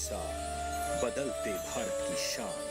साथ बदलते भारत की शान।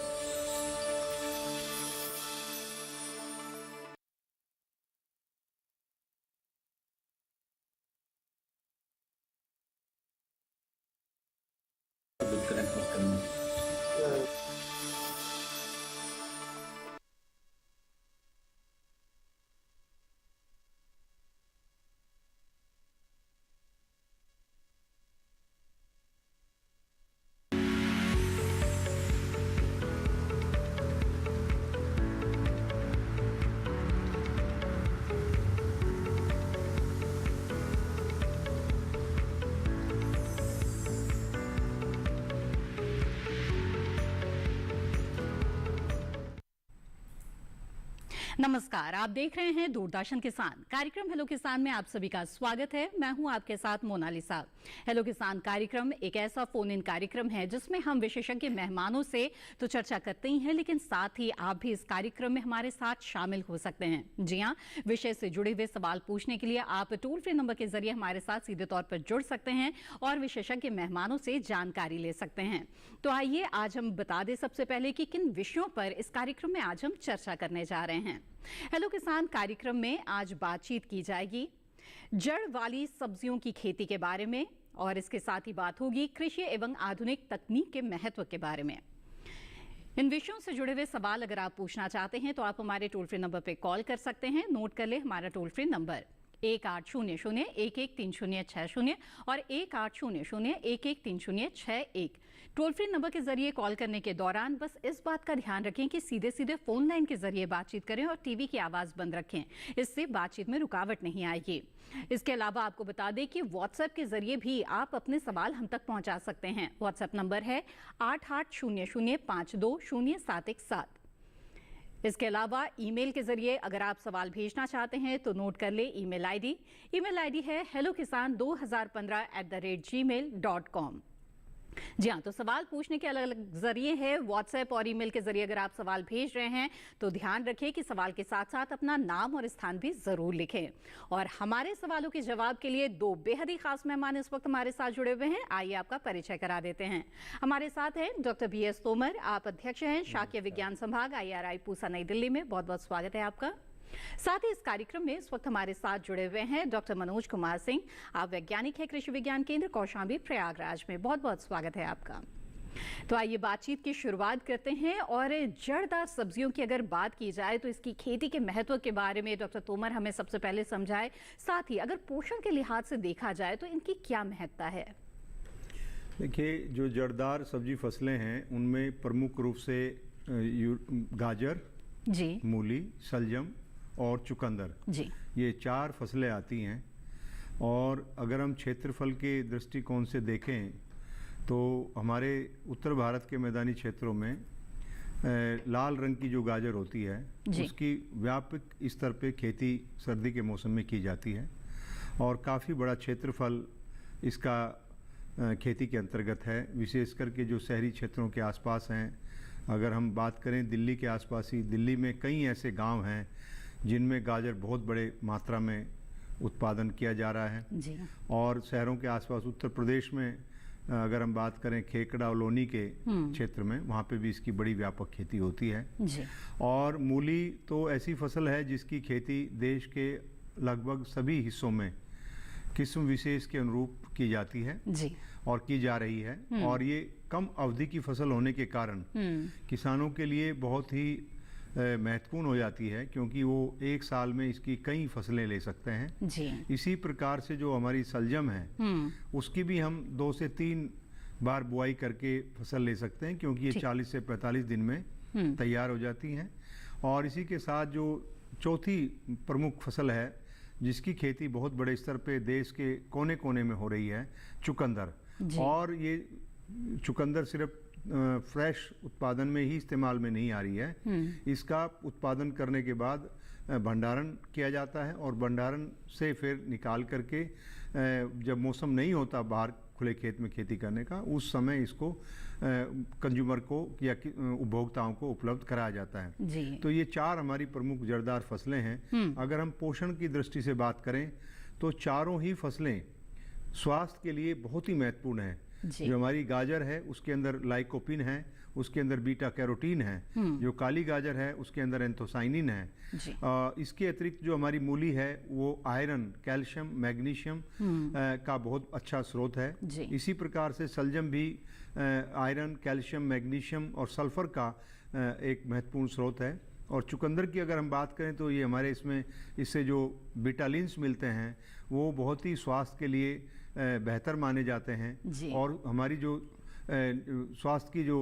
नमस्कार, आप देख रहे हैं दूरदर्शन किसान कार्यक्रम हेलो किसान में आप सभी का स्वागत है। मैं हूं आपके साथ मोनालिसा। हेलो किसान कार्यक्रम एक ऐसा फोन इन कार्यक्रम है जिसमें हम विशेषज्ञ मेहमानों से तो चर्चा करते ही हैं, लेकिन साथ ही आप भी इस कार्यक्रम में हमारे साथ शामिल हो सकते हैं। जी हां, विषय से जुड़े हुए सवाल पूछने के लिए आप टोल फ्री नंबर के जरिए हमारे साथ सीधे तौर पर जुड़ सकते हैं और विशेषज्ञ मेहमानों से जानकारी ले सकते हैं। तो आइए आज हम बता दें सबसे पहले कि किन विषयों पर इस कार्यक्रम में आज हम चर्चा करने जा रहे हैं। हेलो किसान कार्यक्रम में आज बातचीत की जाएगी जड़ वाली सब्जियों की खेती के बारे में और इसके साथ ही बात होगी कृषि एवं आधुनिक तकनीक के महत्व के बारे में। इन विषयों से जुड़े हुए सवाल अगर आप पूछना चाहते हैं तो आप हमारे टोल फ्री नंबर पर कॉल कर सकते हैं। नोट कर ले हमारा टोल फ्री नंबर 1800-113060 और 1800-113061। टोल फ्री नंबर के जरिए कॉल करने के दौरान बस इस बात का ध्यान रखें कि सीधे सीधे फोन लाइन के जरिए बातचीत करें और टीवी की आवाज बंद रखें, इससे बातचीत में रुकावट नहीं आएगी। इसके अलावा आपको बता दें कि व्हाट्सएप के जरिए भी आप अपने सवाल हम तक पहुंचा सकते हैं। व्हाट्सएप नंबर है 8800520717। इसके अलावा ईमेल के जरिए अगर आप सवाल भेजना चाहते हैं तो नोट कर ले ईमेल आईडी है hellokisan2015@gmail.com। जी हाँ, तो सवाल पूछने के अलग अलग जरिए हैं। व्हाट्सएप और ईमेल के जरिए अगर आप सवाल भेज रहे हैं तो ध्यान रखें कि सवाल के साथ साथ अपना नाम और स्थान भी जरूर लिखें। और हमारे सवालों के जवाब के लिए दो बेहद ही खास मेहमान इस वक्त हमारे साथ जुड़े हुए हैं। आइए आपका परिचय करा देते हैं। हमारे साथ हैं डॉक्टर BS तोमर, आप अध्यक्ष हैं शाकीय विज्ञान संभाग IRI पूसा नई दिल्ली में। बहुत बहुत स्वागत है आपका। साथ ही इस कार्यक्रम में इस वक्त हमारे साथ जुड़े हुए हैं डॉक्टर मनोज कुमार सिंह, आप वैज्ञानिक हैं कृषि विज्ञान केंद्र कौशाम्बी प्रयागराज में। बहुत बहुत स्वागत है आपका। तो आइए बातचीत की शुरुआत करते हैं और जड़दार सब्जियों की अगर बात की जाए तो इसकी खेती के महत्व के बारे में डॉक्टर तोमर हमें सबसे पहले समझाए। साथ ही अगर पोषण के लिहाज से देखा जाए तो इनकी क्या महत्ता है? देखिए, जो जड़दार सब्जी फसलें हैं उनमें प्रमुख रूप से गाजर जी, मूली, शलजम और चुकंदर जी, ये 4 फसलें आती हैं। और अगर हम क्षेत्रफल के दृष्टिकोण से देखें तो हमारे उत्तर भारत के मैदानी क्षेत्रों में लाल रंग की जो गाजर होती है उसकी व्यापक स्तर पे खेती सर्दी के मौसम में की जाती है और काफ़ी बड़ा क्षेत्रफल इसका खेती के अंतर्गत है। विशेष करके जो शहरी क्षेत्रों के आसपास हैं, अगर हम बात करें दिल्ली के आसपास ही, दिल्ली में कई ऐसे गांव हैं जिनमें गाजर बहुत बड़े मात्रा में उत्पादन किया जा रहा है जी। और शहरों के आसपास उत्तर प्रदेश में अगर हम बात करें खेकड़ा और लोनी के क्षेत्र में, वहाँ पे भी इसकी बड़ी व्यापक खेती होती है जी। और मूली तो ऐसी फसल है जिसकी खेती देश के लगभग सभी हिस्सों में किस्म विशेष के अनुरूप की जाती है जी। और की जा रही है। और ये कम अवधि की फसल होने के कारण किसानों के लिए बहुत ही महत्वपूर्ण हो जाती है, क्योंकि वो एक साल में इसकी कई फसलें ले सकते हैं जी। इसी प्रकार से जो हमारी सलजम है उसकी भी हम 2 से 3 बार बुआई करके फसल ले सकते हैं, क्योंकि ये 40 से 45 दिन में तैयार हो जाती हैं। और इसी के साथ जो चौथी प्रमुख फसल है जिसकी खेती बहुत बड़े स्तर पे देश के कोने कोने में हो रही है, चुकंदर। और ये चुकंदर सिर्फ फ्रेश उत्पादन में ही इस्तेमाल में नहीं आ रही है, इसका उत्पादन करने के बाद भंडारण किया जाता है और भंडारण से फिर निकाल करके जब मौसम नहीं होता बाहर खुले खेत में खेती करने का, उस समय इसको कंज्यूमर को या उपभोक्ताओं को उपलब्ध कराया जाता है जी। तो ये 4 हमारी प्रमुख जड़दार फसलें हैं। अगर हम पोषण की दृष्टि से बात करें तो चारों ही फसलें स्वास्थ्य के लिए बहुत ही महत्वपूर्ण है। जो हमारी गाजर है उसके अंदर लाइकोपिन है, उसके अंदर बीटा कैरोटीन है। जो काली गाजर है उसके अंदर एंथोसाइनिन है। इसके अतिरिक्त जो हमारी मूली है वो आयरन, कैल्शियम, मैग्नीशियम का बहुत अच्छा स्रोत है। इसी प्रकार से सलजम भी आयरन, कैल्शियम, मैग्नीशियम और सल्फर का एक महत्वपूर्ण स्रोत है। और चुकंदर की अगर हम बात करें तो ये हमारे इससे जो विटालिन्स मिलते हैं वो बहुत ही स्वास्थ्य के लिए बेहतर माने जाते हैं। और हमारी जो स्वास्थ्य की जो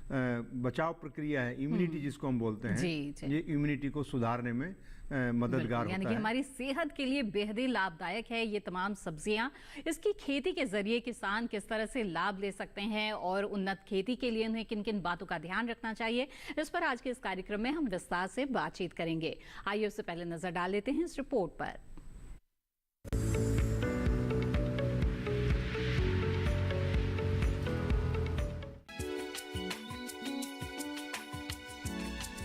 बचाव प्रक्रिया है, इम्यूनिटी जिसको हम बोलते हैं, ये इम्यूनिटी को सुधारने में मददगार होता है। यानी कि हमारी सेहत के लिए बेहद ही लाभदायक है ये तमाम सब्जियां। इसकी खेती के जरिए किसान किस तरह से लाभ ले सकते हैं और उन्नत खेती के लिए उन्हें किन किन बातों का ध्यान रखना चाहिए, इस पर आज के इस कार्यक्रम में हम विस्तार से बातचीत करेंगे। आइए उससे पहले नजर डाल लेते हैं इस रिपोर्ट पर।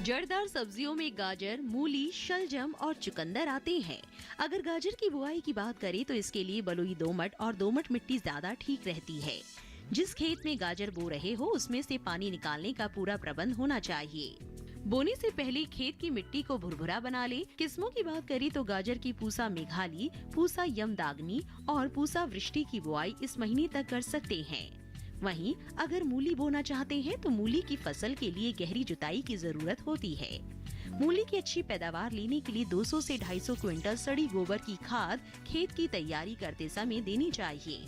जड़दार सब्जियों में गाजर, मूली, शलजम और चुकंदर आते हैं। अगर गाजर की बुआई की बात करें तो इसके लिए बलुई दोमट और दोमट मिट्टी ज्यादा ठीक रहती है। जिस खेत में गाजर बो रहे हो उसमें से पानी निकालने का पूरा प्रबंध होना चाहिए। बोने से पहले खेत की मिट्टी को भुरभुरा बना ले। किस्मों की बात करें तो गाजर की पूसा मेघाली, पूसा यमदाग्नि और पूसा वृष्टि की बुआई इस महीने तक कर सकते हैं। वहीं अगर मूली बोना चाहते हैं तो मूली की फसल के लिए गहरी जुताई की जरूरत होती है। मूली की अच्छी पैदावार लेने के लिए 200 से 250 क्विंटल सड़ी गोबर की खाद खेत की तैयारी करते समय देनी चाहिए।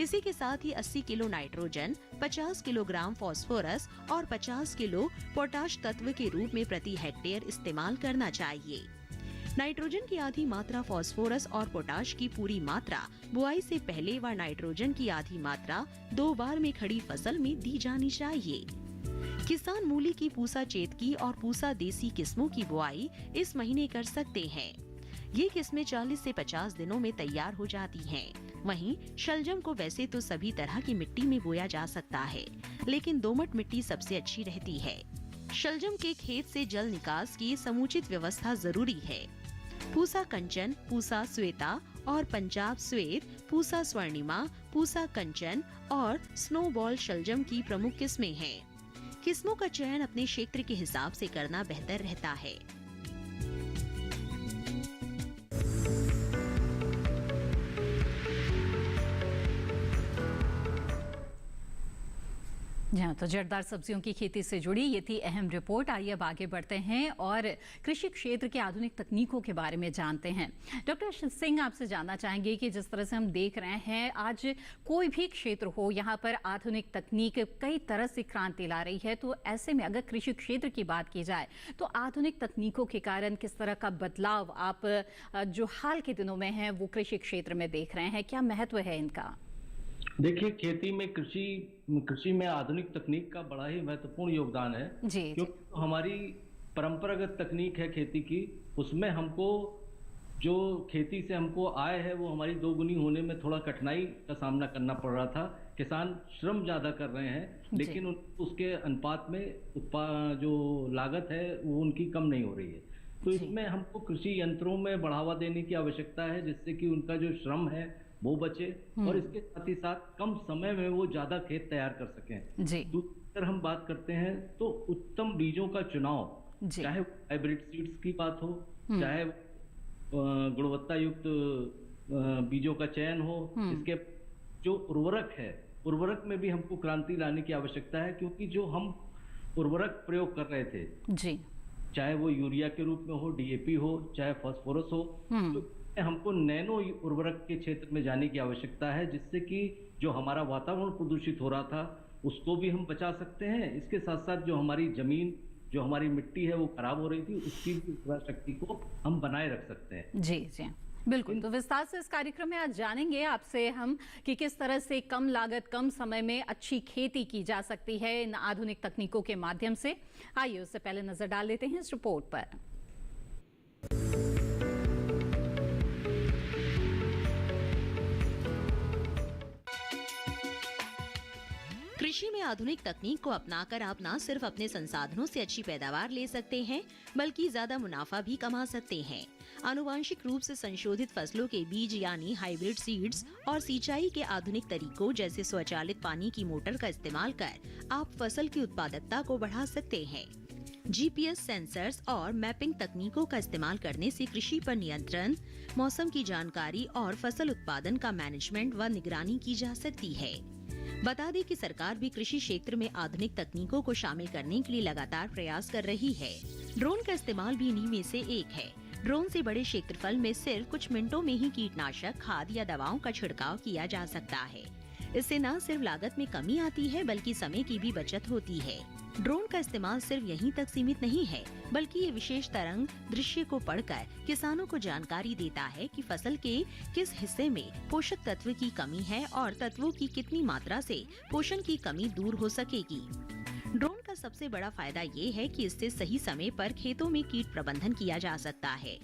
इसी के साथ ही 80 किलो नाइट्रोजन, 50 किलोग्राम फास्फोरस और 50 किलो पोटाश तत्व के रूप में प्रति हेक्टेयर इस्तेमाल करना चाहिए। नाइट्रोजन की आधी मात्रा, फास्फोरस और पोटाश की पूरी मात्रा बुआई से पहले व नाइट्रोजन की आधी मात्रा 2 बार में खड़ी फसल में दी जानी चाहिए। किसान मूली की पूसा चेतकी और पूसा देसी किस्मों की बुआई इस महीने कर सकते हैं। ये किस्में 40 से 50 दिनों में तैयार हो जाती हैं। वहीं शलजम को वैसे तो सभी तरह की मिट्टी में बोया जा सकता है, लेकिन दोमट मिट्टी सबसे अच्छी रहती है। शलजम के खेत से जल निकास की समुचित व्यवस्था जरूरी है। पूसा कंचन, पूसा श्वेता और पंजाब श्वेत, पूसा स्वर्णिमा, पूसा कंचन और स्नोबॉल शलजम की प्रमुख किस्में हैं। किस्मों का चयन अपने क्षेत्र के हिसाब से करना बेहतर रहता है। जी हाँ, तो जड़दार सब्जियों की खेती से जुड़ी ये थी अहम रिपोर्ट। आइए अब आगे बढ़ते हैं और कृषि क्षेत्र के आधुनिक तकनीकों के बारे में जानते हैं। डॉक्टर सिंह, आपसे जानना चाहेंगे कि जिस तरह से हम देख रहे हैं आज कोई भी क्षेत्र हो, यहाँ पर आधुनिक तकनीक कई तरह से क्रांति ला रही है, तो ऐसे में अगर कृषि क्षेत्र की बात की जाए तो आधुनिक तकनीकों के कारण किस तरह का बदलाव आप जो हाल के दिनों में है वो कृषि क्षेत्र में देख रहे हैं, क्या महत्व है इनका? देखिए, खेती में कृषि में आधुनिक तकनीक का बड़ा ही महत्वपूर्ण योगदान है क्योंकि हमारी परंपरागत तकनीक है खेती की, उसमें हमको जो खेती से हमको आय है वो हमारी दोगुनी होने में थोड़ा कठिनाई का सामना करना पड़ रहा था। किसान श्रम ज्यादा कर रहे हैं लेकिन उसके अनुपात में जो लागत है वो उनकी कम नहीं हो रही है। तो इसमें हमको कृषि यंत्रों में बढ़ावा देने की आवश्यकता है जिससे कि उनका जो श्रम है वो बचे और इसके साथ ही साथ कम समय में वो ज्यादा खेत तैयार कर सकें। दूसरी हम बात करते हैं तो उत्तम बीजों का चुनाव, चाहे हाइब्रिड सीड्स की बात हो, चाहे गुणवत्ता युक्त बीजों का चयन हो, इसके जो उर्वरक है, उर्वरक में भी हमको क्रांति लाने की आवश्यकता है क्योंकि जो हम उर्वरक प्रयोग कर रहे थे, चाहे वो यूरिया के रूप में हो, डीएपी हो, चाहे फास्फोरस हो, तो हमको नैनो उर्वरक के क्षेत्र में जाने की आवश्यकता है जिससे कि जो हमारा वातावरण प्रदूषित हो रहा था उसको भी हम बचा सकते हैं। इसके साथ साथ जो हमारी जमीन, जो हमारी मिट्टी है वो खराब हो रही थी, उसकी शक्ति को हम बनाए रख सकते हैं। जी जी बिल्कुल। तो विस्तार से इस कार्यक्रम में आज जानेंगे आपसे हम कि किस तरह से कम लागत कम समय में अच्छी खेती की जा सकती है इन आधुनिक तकनीकों के माध्यम से। आइए उससे पहले नजर डाल लेते हैं इस रिपोर्ट पर। कृषि में आधुनिक तकनीक को अपनाकर आप न सिर्फ अपने संसाधनों से अच्छी पैदावार ले सकते हैं बल्कि ज्यादा मुनाफा भी कमा सकते हैं। आनुवांशिक रूप से संशोधित फसलों के बीज यानी हाइब्रिड सीड्स और सिंचाई के आधुनिक तरीकों जैसे स्वचालित पानी की मोटर का इस्तेमाल कर आप फसल की उत्पादकता को बढ़ा सकते हैं। GPS सेंसर्स और मैपिंग तकनीकों का इस्तेमाल करने से कृषि पर नियंत्रण, मौसम की जानकारी और फसल उत्पादन का मैनेजमेंट व निगरानी की जा सकती है। बता दें कि सरकार भी कृषि क्षेत्र में आधुनिक तकनीकों को शामिल करने के लिए लगातार प्रयास कर रही है। ड्रोन का इस्तेमाल भी इन्हीं में से एक है। ड्रोन से बड़े क्षेत्रफल में सिर्फ कुछ मिनटों में ही कीटनाशक, खाद या दवाओं का छिड़काव किया जा सकता है। इससे न सिर्फ लागत में कमी आती है बल्कि समय की भी बचत होती है। ड्रोन का इस्तेमाल सिर्फ यहीं तक सीमित नहीं है, बल्कि ये विशेष तरंग दृश्य को पढ़कर किसानों को जानकारी देता है कि फसल के किस हिस्से में पोषक तत्व की कमी है और तत्वों की कितनी मात्रा से पोषण की कमी दूर हो सकेगी। ड्रोन का सबसे बड़ा फायदा ये है कि इससे सही समय पर खेतों में कीट प्रबंधन किया जा सकता है।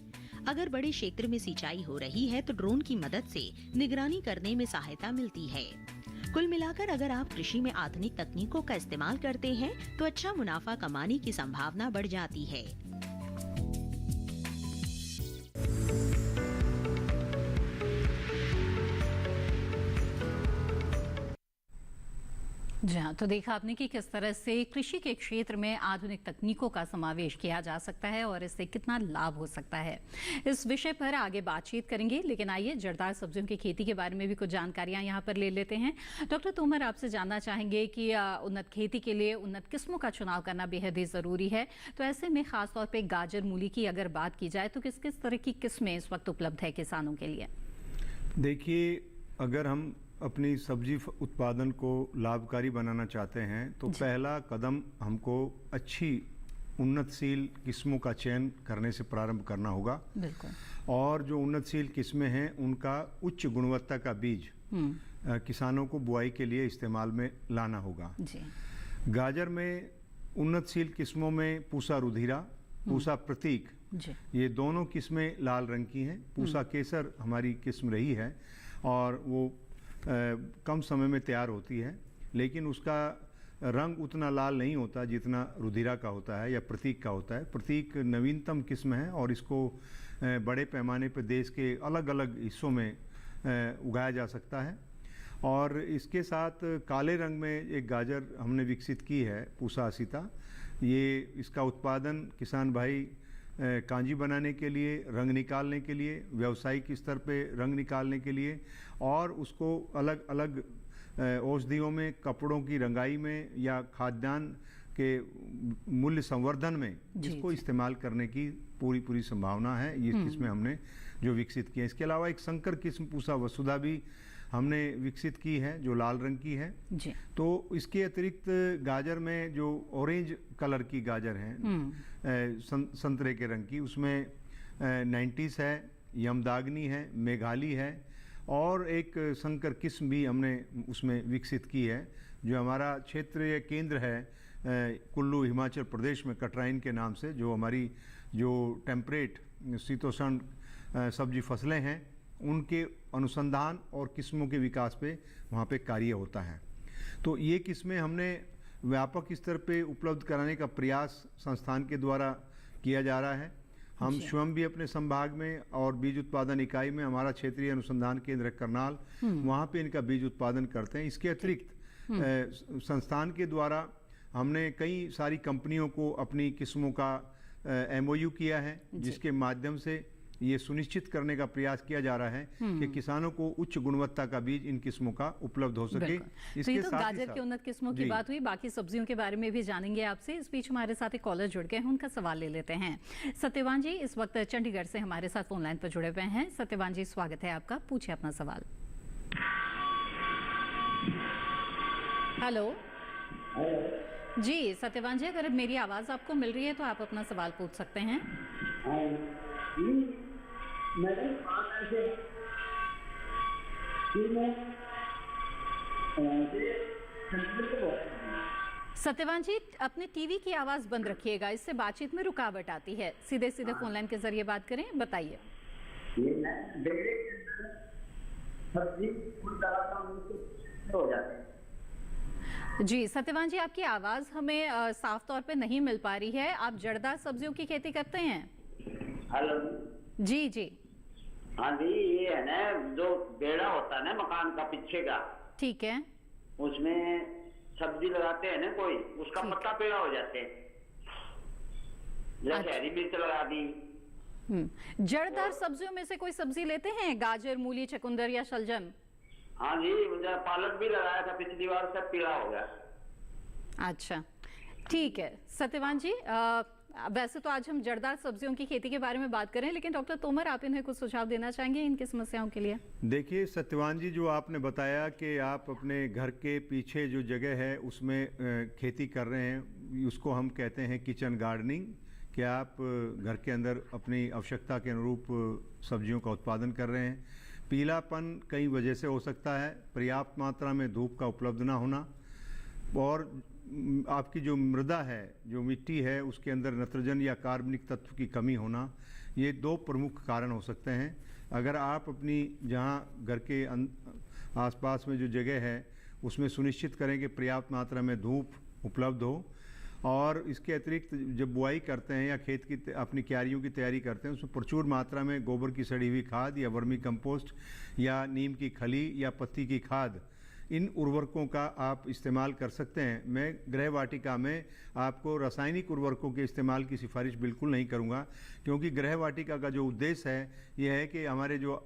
अगर बड़े क्षेत्र में सिंचाई हो रही है तो ड्रोन की मदद से निगरानी करने में सहायता मिलती है। कुल मिलाकर अगर आप कृषि में आधुनिक तकनीकों का इस्तेमाल करते हैं तो अच्छा मुनाफा कमाने की संभावना बढ़ जाती है। जी हाँ, तो देखा आपने कि किस तरह से कृषि के क्षेत्र में आधुनिक तकनीकों का समावेश किया जा सकता है और इससे कितना लाभ हो सकता है। इस विषय पर आगे बातचीत करेंगे, लेकिन आइए जड़दार सब्जियों की खेती के बारे में भी कुछ जानकारियां यहाँ पर ले लेते हैं। डॉक्टर तोमर, आपसे जानना चाहेंगे कि उन्नत खेती के लिए उन्नत किस्मों का चुनाव करना बेहद ही ज़रूरी है। तो ऐसे में खासतौर पर गाजर, मूली की अगर बात की जाए तो किस किस तरह की किस्में इस वक्त उपलब्ध है किसानों के लिए? देखिए, अगर हम अपनी सब्जी उत्पादन को लाभकारी बनाना चाहते हैं तो पहला कदम हमको अच्छी उन्नतशील किस्मों का चयन करने से प्रारंभ करना होगा। बिल्कुल। और जो उन्नतशील किस्में हैं उनका उच्च गुणवत्ता का बीज किसानों को बुआई के लिए इस्तेमाल में लाना होगा। जी। गाजर में उन्नतशील किस्मों में पूसा रुधिरा, पूसा प्रतीक, ये दोनों किस्में लाल रंग की हैं। पूसा केसर हमारी किस्म रही है और वो कम समय में तैयार होती है, लेकिन उसका रंग उतना लाल नहीं होता जितना रुधिरा का होता है या प्रतीक का होता है। प्रतीक नवीनतम किस्म है और इसको बड़े पैमाने पर देश के अलग अलग हिस्सों में उगाया जा सकता है। और इसके साथ काले रंग में एक गाजर हमने विकसित की है, पूसा असीता। ये इसका उत्पादन किसान भाई कांजी बनाने के लिए, रंग निकालने के लिए, व्यावसायिक स्तर पे रंग निकालने के लिए और उसको अलग अलग औषधियों में, कपड़ों की रंगाई में या खाद्यान्न के मूल्य संवर्धन में इसको इस्तेमाल करने की पूरी संभावना है। ये किस्में हमने जो विकसित की है। इसके अलावा एक संकर किस्म पूसा वसुधा भी हमने विकसित की है जो लाल रंग की है जी। तो इसके अतिरिक्त गाजर में जो ऑरेंज कलर की गाजर है संतरे के रंग की, उसमें 90s है, यमदाग्नि है, मेघाली है और एक संकर किस्म भी हमने उसमें विकसित की है जो हमारा क्षेत्रीय केंद्र है कुल्लू हिमाचल प्रदेश में कटराइन के नाम से, जो हमारी जो टेम्परेट शीतोष्ण सब्जी फसलें हैं उनके अनुसंधान और किस्मों के विकास पे वहाँ पे कार्य होता है। तो ये किस्में हमने व्यापक स्तर पे उपलब्ध कराने का प्रयास संस्थान के द्वारा किया जा रहा है। हम स्वयं भी अपने संभाग में और बीज उत्पादन इकाई में, हमारा क्षेत्रीय अनुसंधान केंद्र करनाल, वहाँ पे इनका बीज उत्पादन करते हैं। इसके अतिरिक्त संस्थान के द्वारा हमने कई सारी कंपनियों को अपनी किस्मों का MOU किया है, जिसके माध्यम से ये सुनिश्चित करने का प्रयास किया जा रहा है कि किसानों को उच्च गुणवत्ता का बीज इन किस्मों का उपलब्ध हो सके। तो ये तो गाजर की उन्नत किस्मों की बात हुई, बाकी सब्जियों के बारे में भी जानेंगे आपसे। इस बीच हमारे साथ एक कॉलर जुड़ गए हैं, उनका सवाल ले लेते हैं। सत्यवान जी इस वक्त चंडीगढ़ से हमारे साथ फोन लाइन पर जुड़े हुए हैं। सत्यवान जी, स्वागत है आपका, पूछिए अपना सवाल। हेलो जी सत्यवान जी, अगर मेरी आवाज आपको मिल रही है तो आप अपना सवाल पूछ सकते हैं। सत्यवान जी, अपने टीवी की आवाज बंद रखिएगा, इससे बातचीत में रुकावट आती है। सीधे सीधे फोन लाइन के जरिए बात करें, बताइए। जी सत्यवान जी, आपकी आवाज हमें साफ तौर पे नहीं मिल पा रही है। आप जड़दार सब्जियों की खेती करते हैं? हेलो जी जी। हाँ जी, ये है ना जो बेड़ा होता है ना मकान का पीछे का, ठीक है, उसमें सब्जी लगाते हैं ना कोई, उसका पत्ता पेड़ा हो जाते हैं, जैसे हरी मिर्च लगा दी। जड़दार सब्जियों में से कोई सब्जी लेते हैं, गाजर, मूली, चुकंदर या शलजम? हाँ जी, मुझे पालक भी लगाया था पिछली बार, सब पीला हो गया। अच्छा, ठीक है सत्यवान जी। वैसे तो आज हम जड़दार सब्जियों की खेती के बारे में बात करें, लेकिन डॉक्टर तोमर आप इन्हें कुछ सुझाव देना चाहेंगे इनकी समस्याओं के लिए? देखिए सत्यवान जी, जो आपने बताया कि आप अपने घर के पीछे जो जगह है उसमें खेती कर रहे हैं, उसको हम कहते हैं किचन गार्डनिंग, कि आप घर के अंदर अपनी आवश्यकता के अनुरूप सब्जियों का उत्पादन कर रहे हैं। पीलापन कई वजह से हो सकता है, पर्याप्त मात्रा में धूप का उपलब्ध ना होना, और आपकी जो मृदा है, जो मिट्टी है, उसके अंदर नाइट्रोजन या कार्बनिक तत्व की कमी होना, ये दो प्रमुख कारण हो सकते हैं। अगर आप अपनी जहाँ घर के आसपास में जो जगह है उसमें सुनिश्चित करें कि पर्याप्त मात्रा में धूप उपलब्ध हो, और इसके अतिरिक्त जब बुआई करते हैं या खेत की अपनी क्यारियों की तैयारी करते हैं, उसमें प्रचुर मात्रा में गोबर की सड़ी हुई खाद या वर्मी कंपोस्ट या नीम की खली या पत्ती की खाद, इन उर्वरकों का आप इस्तेमाल कर सकते हैं। मैं गृह वाटिका में आपको रासायनिक उर्वरकों के इस्तेमाल की सिफारिश बिल्कुल नहीं करूंगा, क्योंकि गृह वाटिका का जो उद्देश्य है यह है कि हमारे जो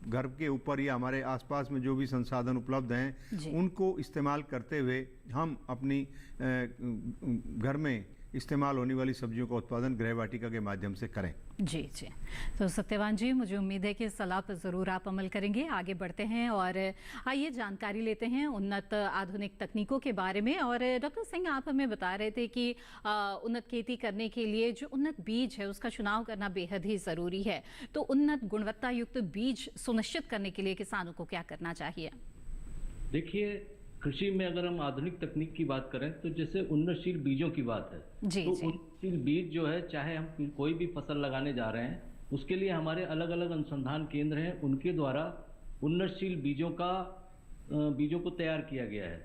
घर के ऊपर या हमारे आसपास में जो भी संसाधन उपलब्ध हैं उनको इस्तेमाल करते हुए हम अपनी घर में इस्तेमाल होने वाली सब्जियों का उत्पादन गृह वाटिका के माध्यम से करें। जी जी। तो सत्यवान जी, मुझे उम्मीद है कि इस सलाह पर ज़रूर आप अमल करेंगे। आगे बढ़ते हैं और आइए जानकारी लेते हैं उन्नत आधुनिक तकनीकों के बारे में। और डॉक्टर सिंह, आप हमें बता रहे थे कि उन्नत खेती करने के लिए जो उन्नत बीज है उसका चुनाव करना बेहद ही ज़रूरी है। तो उन्नत गुणवत्ता युक्त बीज सुनिश्चित करने के लिए किसानों को क्या करना चाहिए? देखिए, कृषि में अगर हम आधुनिक तकनीक की बात करें तो जैसे उन्नतशील बीजों की बात है, तो उन्नतशील बीज जो है, चाहे हम कोई भी फसल लगाने जा रहे हैं, उसके लिए हमारे अलग अलग अनुसंधान केंद्र हैं, उनके द्वारा उन्नतशील बीजों को तैयार किया गया है।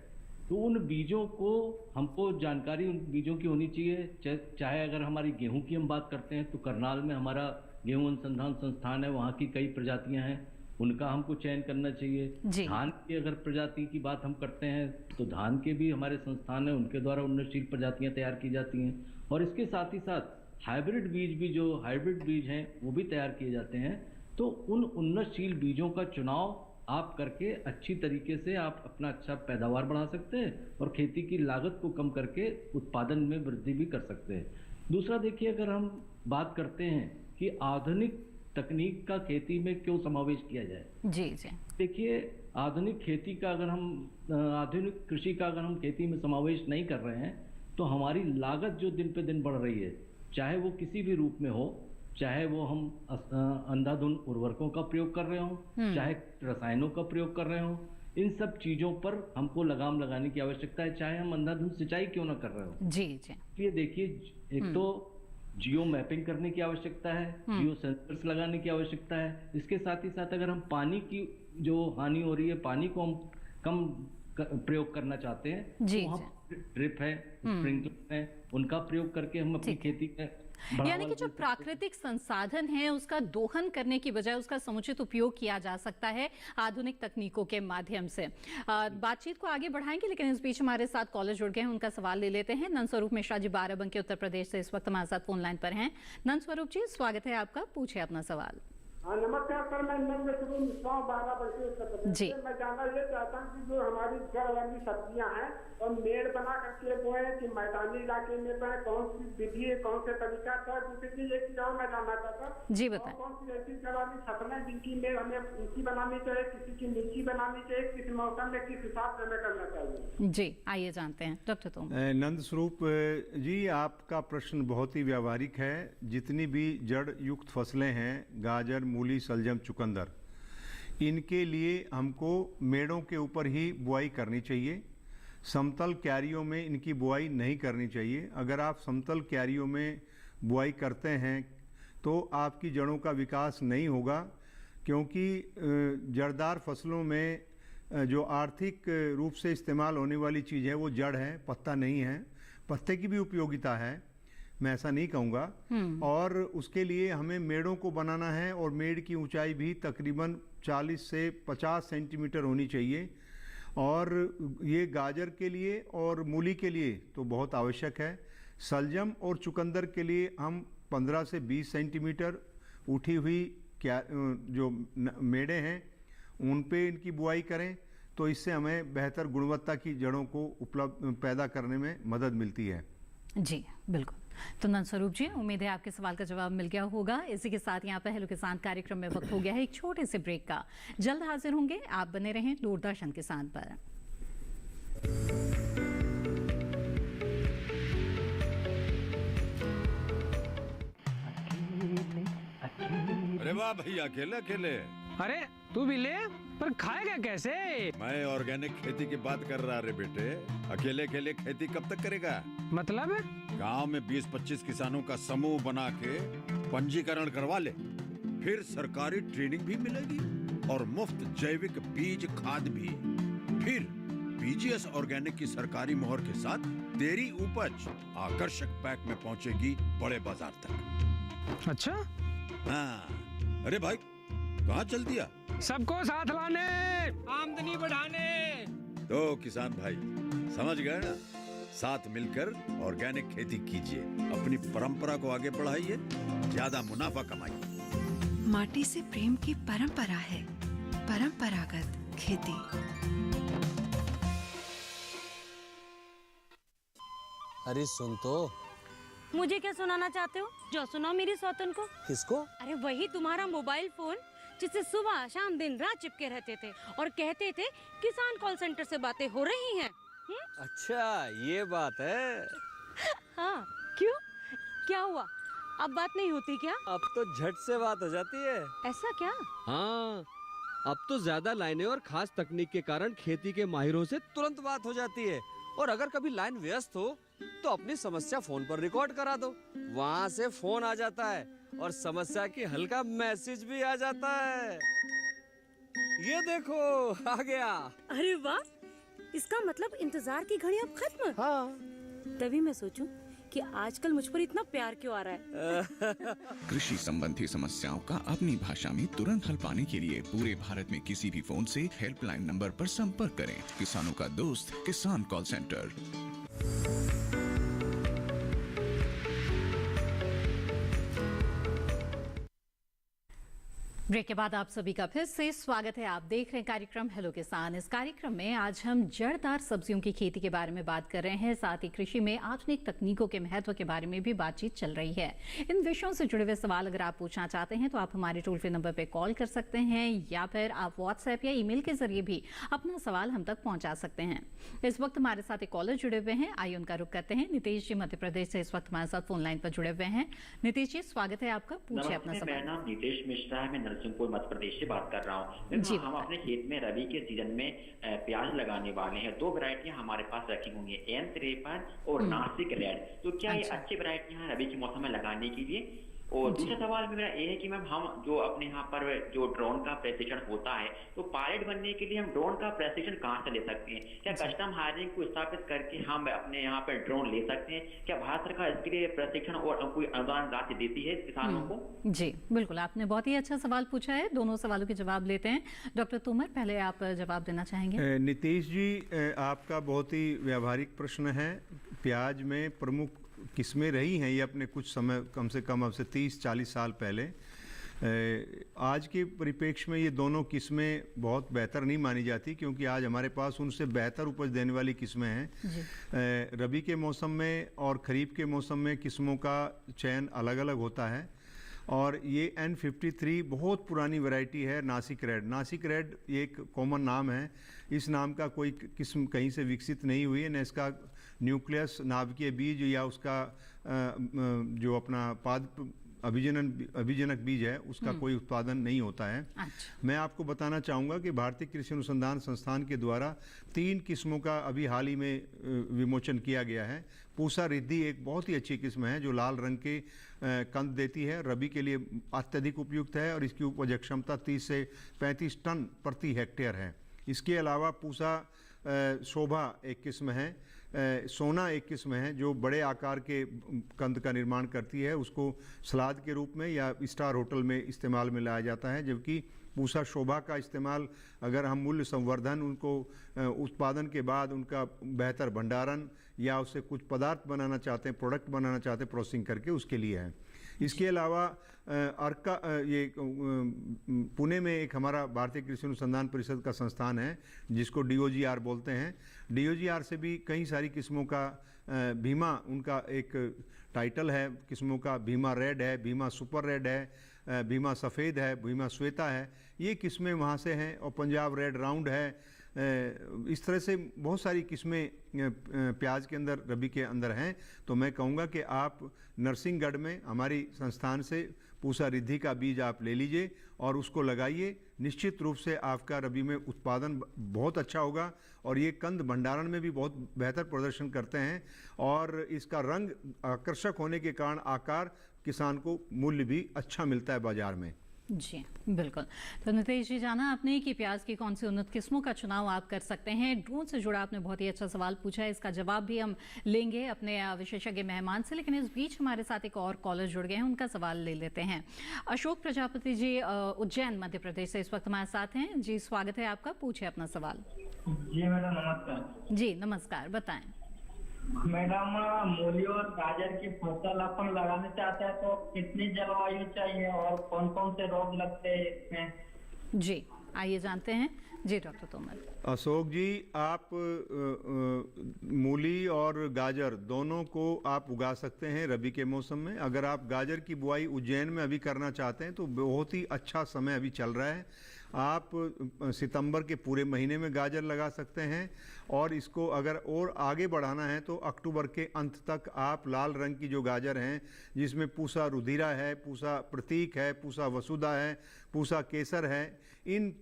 तो उन बीजों को हमको जानकारी उन बीजों की होनी चाहिए। चाहे अगर हमारी गेहूं की हम बात करते हैं तो करनाल में हमारा गेहूं अनुसंधान संस्थान है, वहाँ की कई प्रजातियां हैं, उनका हमको चयन करना चाहिए। धान की अगर प्रजाति की बात हम करते हैं तो धान के भी हमारे संस्थान है, उनके द्वारा उन्नतशील प्रजातियां तैयार की जाती हैं। और इसके साथ ही साथ हाइब्रिड बीज भी, जो हाइब्रिड बीज हैं वो भी तैयार किए जाते हैं। तो उन उन्नतशील बीजों का चुनाव आप करके अच्छी तरीके से आप अपना अच्छा पैदावार बढ़ा सकते हैं और खेती की लागत को कम करके उत्पादन में वृद्धि भी कर सकते हैं। दूसरा, देखिए, अगर हम बात करते हैं कि आधुनिक तकनीक का खेती में क्यों समावेश किया जाए। जी जी। देखिए, आधुनिक खेती का अगर हम आधुनिक कृषि का अगर हम खेती में समावेश नहीं कर रहे हैं तो हमारी लागत जो दिन पे दिन बढ़ रही है, चाहे वो किसी भी रूप में हो, चाहे वो हम अंधाधुंध उर्वरकों का प्रयोग कर रहे हो, चाहे रसायनों का प्रयोग कर रहे हो, इन सब चीजों पर हमको लगाम लगाने की आवश्यकता है, चाहे हम अंधाधुंध सिंचाई क्यों ना कर रहे हो। जी जी। ये देखिए, एक तो जियो मैपिंग करने की आवश्यकता है, जियो सेंसर्स लगाने की आवश्यकता है। इसके साथ ही साथ अगर हम पानी की जो हानि हो रही है, पानी को हम कम प्रयोग करना चाहते हैं, तो हम ड्रिप है, स्प्रिंकलर है, उनका प्रयोग करके हम अपनी खेती में, यानी कि जो प्राकृतिक संसाधन है उसका दोहन करने की बजाय उसका समुचित उपयोग किया जा सकता है आधुनिक तकनीकों के माध्यम से। बातचीत को आगे बढ़ाएंगे, लेकिन इस बीच हमारे साथ कॉलर जुड़ गए हैं, उनका सवाल ले लेते हैं। नंद स्वरूप मिश्रा जी बाराबंकी उत्तर प्रदेश से इस वक्त हमारे साथ फोन लाइन पर हैं। नंद स्वरूप जी, स्वागत है आपका, पूछे अपना सवाल। नमस्कार सर, मैं नंद स्वरूप मिश्रा बाराबंकी उत्तर प्रदेश से। मैं जानना ये चाहता हूँ कि जो हमारी जड़ वाली सब्जियां हैं और मेड़ बना करके बोए कि मैदानी इलाके में बोए, कौन सी विधि है, कौन से तरीका था? दूसरी चीज एक चीज और मैं जानना चाहता जी, बताएं। कौन सी ऐसी जड़ वाली फसलें जिनकी मेड़ हमें ऊंची बनानी चाहिए, किसी की नीची बनानी चाहिए, किस मौसम में किस हिसाब से हमें करना चाहिए? जी, आइए जानते हैं डॉक्टर तोमर। नंद स्वरूप जी, आपका प्रश्न बहुत ही व्यावहारिक है। जितनी भी जड़ युक्त फसलें हैं, गाजर, मूली, सलजम, चुकंदर, इनके लिए हमको मेड़ों के ऊपर ही बुआई करनी चाहिए। समतल क्यारियों में इनकी बुआई नहीं करनी चाहिए। अगर आप समतल क्यारियों में बुआई करते हैं तो आपकी जड़ों का विकास नहीं होगा, क्योंकि जड़दार फसलों में जो आर्थिक रूप से इस्तेमाल होने वाली चीज़ है वो जड़ है, पत्ता नहीं है। पत्ते की भी उपयोगिता है, मैं ऐसा नहीं कहूँगा। और उसके लिए हमें मेड़ों को बनाना है और मेड़ की ऊंचाई भी तकरीबन 40 से 50 सेंटीमीटर होनी चाहिए। और ये गाजर के लिए और मूली के लिए तो बहुत आवश्यक है। सलजम और चुकंदर के लिए हम 15 से 20 सेंटीमीटर उठी हुई जो मेड़े हैं उन पे इनकी बुआई करें, तो इससे हमें बेहतर गुणवत्ता की जड़ों को पैदा करने में मदद मिलती है। जी बिल्कुल। तो नंदस्वरूप जी, उम्मीद है आपके सवाल का जवाब मिल गया होगा। इसी के साथ यहाँ पर हेलो किसान कार्यक्रम में वक्त हो गया है एक छोटे से ब्रेक का। जल्द हाजिर होंगे, आप बने रहें दूरदर्शन किसान पर। अरे वाह भैया, अकेले अकेले। अरे तू भी ले, पर खाएगा कैसे? मैं ऑर्गेनिक खेती की बात कर रहा रे बेटे। अकेले अकेले खेती कब तक करेगा? मतलब गांव में 20-25 किसानों का समूह बना के पंजीकरण करवा ले, फिर सरकारी ट्रेनिंग भी मिलेगी और मुफ्त जैविक बीज खाद भी। फिर बीजीएस ऑर्गेनिक की सरकारी मोहर के साथ तेरी उपज आकर्षक पैक में पहुंचेगी बड़े बाजार तक। अच्छा? हाँ। अरे भाई, कहाँ चल दिया? सबको साथ लाने, आमदनी बढ़ाने। तो किसान भाई समझ गए ना, साथ मिलकर ऑर्गेनिक खेती कीजिए, अपनी परंपरा को आगे बढ़ाइए, ज्यादा मुनाफा कमाइए। माटी से प्रेम की परंपरा है परंपरागत खेती। अरे सुन तो। मुझे क्या सुनाना चाहते हो? जो सुनाओ मेरी सौतन को। किसको? अरे वही तुम्हारा मोबाइल फोन जिससे सुबह शाम दिन रात चिपके रहते थे और कहते थे किसान कॉल सेंटर से बातें हो रही हैं। अच्छा ये बात है। हाँ, क्यों? क्या हुआ? अब बात नहीं होती क्या? अब तो झट से बात हो जाती है। ऐसा क्या? हाँ, अब तो ज्यादा लाइनें और खास तकनीक के कारण खेती के माहिरों से तुरंत बात हो जाती है। और अगर कभी लाइन व्यस्त हो तो अपनी समस्या फोन पर रिकॉर्ड करा दो, वहाँ से फोन आ जाता है और समस्या की हल का मैसेज भी आ जाता है। ये देखो आ गया। अरे वाह, इसका मतलब इंतजार की घड़ी अब खत्म। हाँ। तभी मैं सोचूं कि आजकल मुझ पर इतना प्यार क्यों आ रहा है। कृषि संबंधी समस्याओं का अपनी भाषा में तुरंत हल पाने के लिए पूरे भारत में किसी भी फोन से हेल्पलाइन नंबर पर संपर्क करें। किसानों का दोस्त किसान कॉल सेंटर। ब्रेक के बाद आप सभी का फिर से स्वागत है। आप देख रहे हैं कार्यक्रम हेलो किसान। इस कार्यक्रम में आज हम जड़दार सब्जियों की खेती के बारे में बात कर रहे हैं, साथ ही कृषि में आधुनिक तकनीकों के महत्व के बारे में भी बातचीत चल रही है। इन विषयों से जुड़े हुए सवाल अगर आप पूछना चाहते हैं तो आप हमारे टोल फ्री नंबर पर कॉल कर सकते हैं या फिर आप व्हाट्सएप या ईमेल के जरिए भी अपना सवाल हम तक पहुंचा सकते हैं। इस वक्त हमारे साथ एक कॉलर जुड़े हुए हैं, आइए उनका रुख करते हैं। नितेश जी मध्य प्रदेश से इस वक्त हमारे साथ फोन लाइन पर जुड़े हुए हैं। नितेश जी स्वागत है आपका, पूछिए अपना सवाल। मेरा नाम नितेश मिश्रा है, मैं नरसिंहपुर मध्य प्रदेश से बात कर रहा हूँ। हम अपने खेत में रबी के सीजन में प्याज लगाने वाले हैं। 2 वैरायटियां हमारे पास रखी हुई है, N53 और नासिक रेड। तो क्या ये अच्छी वैरायटियां हैं रबी के मौसम में लगाने के लिए? और दूसरा सवाल मेरा ये है कि मैम हम जो अपने यहाँ पर जो ड्रोन का प्रशिक्षण होता है, तो पायलट बनने के लिए हम ड्रोन का प्रशिक्षण कहाँ से ले सकते हैं? क्या कस्टम हायरिंग को स्थापित करके हम अपने यहाँ पर ड्रोन ले सकते हैं? क्या भारत सरकार इसके लिए प्रशिक्षण और कोई अनुदान राशि देती है किसानों को? जी बिल्कुल, आपने बहुत ही अच्छा सवाल पूछा है। दोनों सवालों के जवाब लेते हैं। डॉक्टर तोमर, पहले आप जवाब देना चाहेंगे? नीतीश जी, आपका बहुत ही व्यावहारिक प्रश्न है। प्याज में प्रमुख किस्में रही हैं ये अपने कुछ समय, कम से कम अब से 30-40 साल पहले। आज के परिप्रेक्ष्य में ये दोनों किस्में बहुत बेहतर नहीं मानी जाती, क्योंकि आज हमारे पास उनसे बेहतर उपज देने वाली किस्में हैं। रबी के मौसम में और खरीफ के मौसम में किस्मों का चयन अलग अलग होता है। और ये N53 बहुत पुरानी वैरायटी है, नासिक रेड। नासिक रेड एक कॉमन नाम है, इस नाम का कोई किस्म कहीं से विकसित नहीं हुई है, न इसका न्यूक्लियस नाभिकीय बीज या उसका जो अपना अभिजनक बीज है उसका कोई उत्पादन नहीं होता है। अच्छा। मैं आपको बताना चाहूँगा कि भारतीय कृषि अनुसंधान संस्थान के द्वारा 3 किस्मों का अभी हाल ही में विमोचन किया गया है। पूसा रिद्धि एक बहुत ही अच्छी किस्म है जो लाल रंग के कंद देती है, रबी के लिए अत्यधिक उपयुक्त है और इसकी उपज क्षमता 30 से 35 टन प्रति हेक्टेयर है। इसके अलावा पूसा शोभा एक किस्म है, सोना एक किस्म है जो बड़े आकार के कंद का निर्माण करती है, उसको सलाद के रूप में या स्टार होटल में इस्तेमाल में लाया जाता है। जबकि पूसा शोभा का इस्तेमाल अगर हम मूल्य संवर्धन, उनको उत्पादन के बाद उनका बेहतर भंडारण या उससे कुछ पदार्थ बनाना चाहते हैं, प्रोडक्ट बनाना चाहते हैं प्रोसेसिंग करके, उसके लिए है। इसके अलावा अर्का ये पुणे में एक हमारा भारतीय कृषि अनुसंधान परिषद का संस्थान है जिसको DOGR बोलते हैं। DOGR से भी कई सारी किस्मों का भीमा, उनका एक टाइटल है किस्मों का, भीमा रेड है, भीमा सुपर रेड है, भीमा सफ़ेद है, भीमा श्वेता है, ये किस्में वहाँ से हैं। और पंजाब रेड राउंड है। इस तरह से बहुत सारी किस्में प्याज के अंदर, रबी के अंदर हैं। तो मैं कहूँगा कि आप नरसिंहगढ़ में हमारी संस्थान से पूसा रिद्धि का बीज आप ले लीजिए और उसको लगाइए। निश्चित रूप से आपका रबी में उत्पादन बहुत अच्छा होगा और ये कंद भंडारण में भी बहुत बेहतर प्रदर्शन करते हैं और इसका रंग आकर्षक होने के कारण आकार किसान को मूल्य भी अच्छा मिलता है बाजार में। जी बिल्कुल। तो नितेश जी, जाना आपने कि प्याज की कौन सी उन्नत किस्मों का चुनाव आप कर सकते हैं। ड्रोन से जुड़ा आपने बहुत ही अच्छा सवाल पूछा है, इसका जवाब भी हम लेंगे अपने विशेषज्ञ मेहमान से, लेकिन इस बीच हमारे साथ एक और कॉलर जुड़ गए हैं, उनका सवाल ले लेते हैं। अशोक प्रजापति जी उज्जैन मध्य प्रदेश से इस वक्त हमारे साथ हैं। जी स्वागत है आपका, पूछे अपना सवाल। जी मैडम नमस्कार। जी नमस्कार, बताएं। मैडम, मूली और गाजर की फसल अपन लगाना चाहते हैं तो कितनी जलवायु चाहिए और कौन कौन से रोग लगते हैं इसमें? जी आइए जानते हैं। जी डॉक्टर तोमर। अशोक जी, आप मूली और गाजर दोनों को आप उगा सकते हैं रबी के मौसम में। अगर आप गाजर की बुआई उज्जैन में अभी करना चाहते हैं तो बहुत ही अच्छा समय अभी चल रहा है। आप सितंबर के पूरे महीने में गाजर लगा सकते हैं और इसको अगर और आगे बढ़ाना है तो अक्टूबर के अंत तक आप लाल रंग की जो गाजर हैं, जिसमें पूसा रुधिरा है, पूसा प्रतीक है, पूसा वसुधा है, पूसा केसर है, इन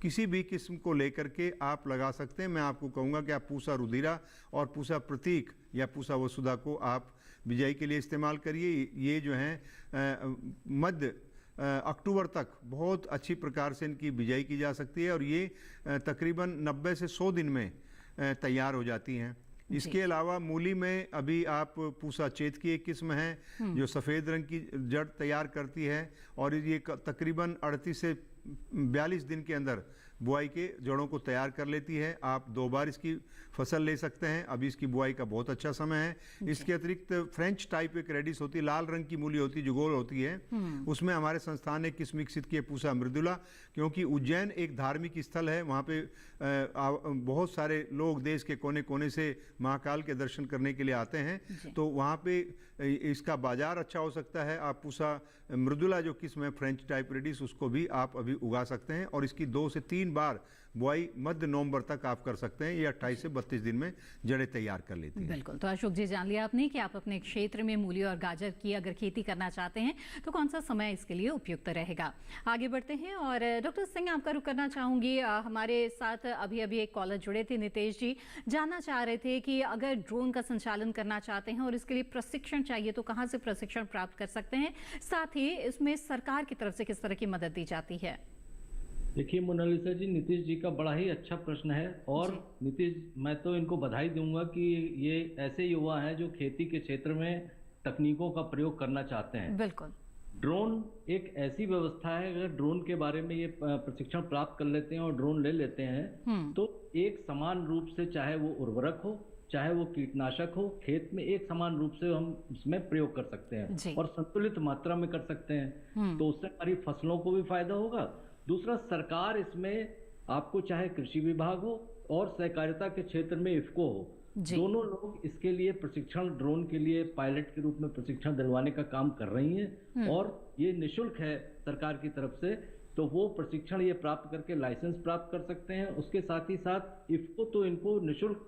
किसी भी किस्म को लेकर के आप लगा सकते हैं। मैं आपको कहूँगा कि आप पूसा रुधिरा और पूसा प्रतीक या पूसा वसुधा को आप बिजाई के लिए इस्तेमाल करिए। ये जो हैं मध्य अक्टूबर तक बहुत अच्छी प्रकार से इनकी बिजाई की जा सकती है और ये तकरीबन 90 से 100 दिन में तैयार हो जाती हैं। इसके अलावा मूली में अभी आप पूसा चेत की एक किस्म है जो सफ़ेद रंग की जड़ तैयार करती है और ये तकरीबन 38 से 42 दिन के अंदर बुआई के जड़ों को तैयार कर लेती है। आप 2 बार इसकी फसल ले सकते हैं। अभी इसकी बुआई का बहुत अच्छा समय है। इसके अतिरिक्त फ्रेंच टाइप एक रेडिस होती है, लाल रंग की मूली होती है जो गोल होती है, उसमें हमारे संस्थान ने किस्म विकसित की है पूसा मृदुला, क्योंकि उज्जैन एक धार्मिक स्थल है। वहाँ पे बहुत सारे लोग देश के कोने कोने से महाकाल के दर्शन करने के लिए आते हैं, तो वहाँ पे इसका बाजार अच्छा हो सकता है। आप पूसा मृदुला जो किस्म है फ्रेंच टाइप रेडिस, उसको भी आप अभी उगा सकते हैं और इसकी 2 से 3 बार बुआई मध्य नवंबर तक आप कर सकते हैं। ये 28 से 32 दिन में जड़ें तैयार कर लेती हैं। बिल्कुल। तो अशोक जी, जान लिया आपने कि आप अपने क्षेत्र में मूली और गाजर की अगर खेती करना चाहते हैं तो कौन सा समय इसके लिए उपयुक्त रहेगा। आगे बढ़ते हैं और डॉक्टर सिंह आपका रुख करना चाहूँगी। हमारे साथ अभी अभी एक कॉलर जुड़े थे, नितेश जी, जानना चाह रहे थे कि अगर ड्रोन का संचालन करना चाहते हैं और इसके लिए प्रशिक्षण चाहिए तो कहाँ से प्रशिक्षण प्राप्त कर सकते हैं, साथ ही इसमें सरकार की तरफ से किस तरह की मदद दी जाती है। देखिए मोनालिसा जी, नीतीश जी का बड़ा ही अच्छा प्रश्न है और नीतीश, मैं तो इनको बधाई दूंगा कि ये ऐसे युवा हैं जो खेती के क्षेत्र में तकनीकों का प्रयोग करना चाहते हैं। बिल्कुल। ड्रोन एक ऐसी व्यवस्था है, अगर ड्रोन के बारे में ये प्रशिक्षण प्राप्त कर लेते हैं और ड्रोन ले लेते हैं तो एक समान रूप से, चाहे वो उर्वरक हो चाहे वो कीटनाशक हो, खेत में एक समान रूप से हम इसमें प्रयोग कर सकते हैं और संतुलित मात्रा में कर सकते हैं। तो उससे हमारी फसलों को भी फायदा होगा। दूसरा, सरकार इसमें आपको चाहे कृषि विभाग हो और सहकारिता के क्षेत्र में इफ्को हो, दोनों लोग इसके लिए प्रशिक्षण, ड्रोन के लिए पायलट के रूप में प्रशिक्षण दिलवाने का काम कर रही हैं और ये निःशुल्क है सरकार की तरफ से। तो वो प्रशिक्षण ये प्राप्त करके लाइसेंस प्राप्त कर सकते हैं। उसके साथ ही साथ इफ्को तो इनको निःशुल्क,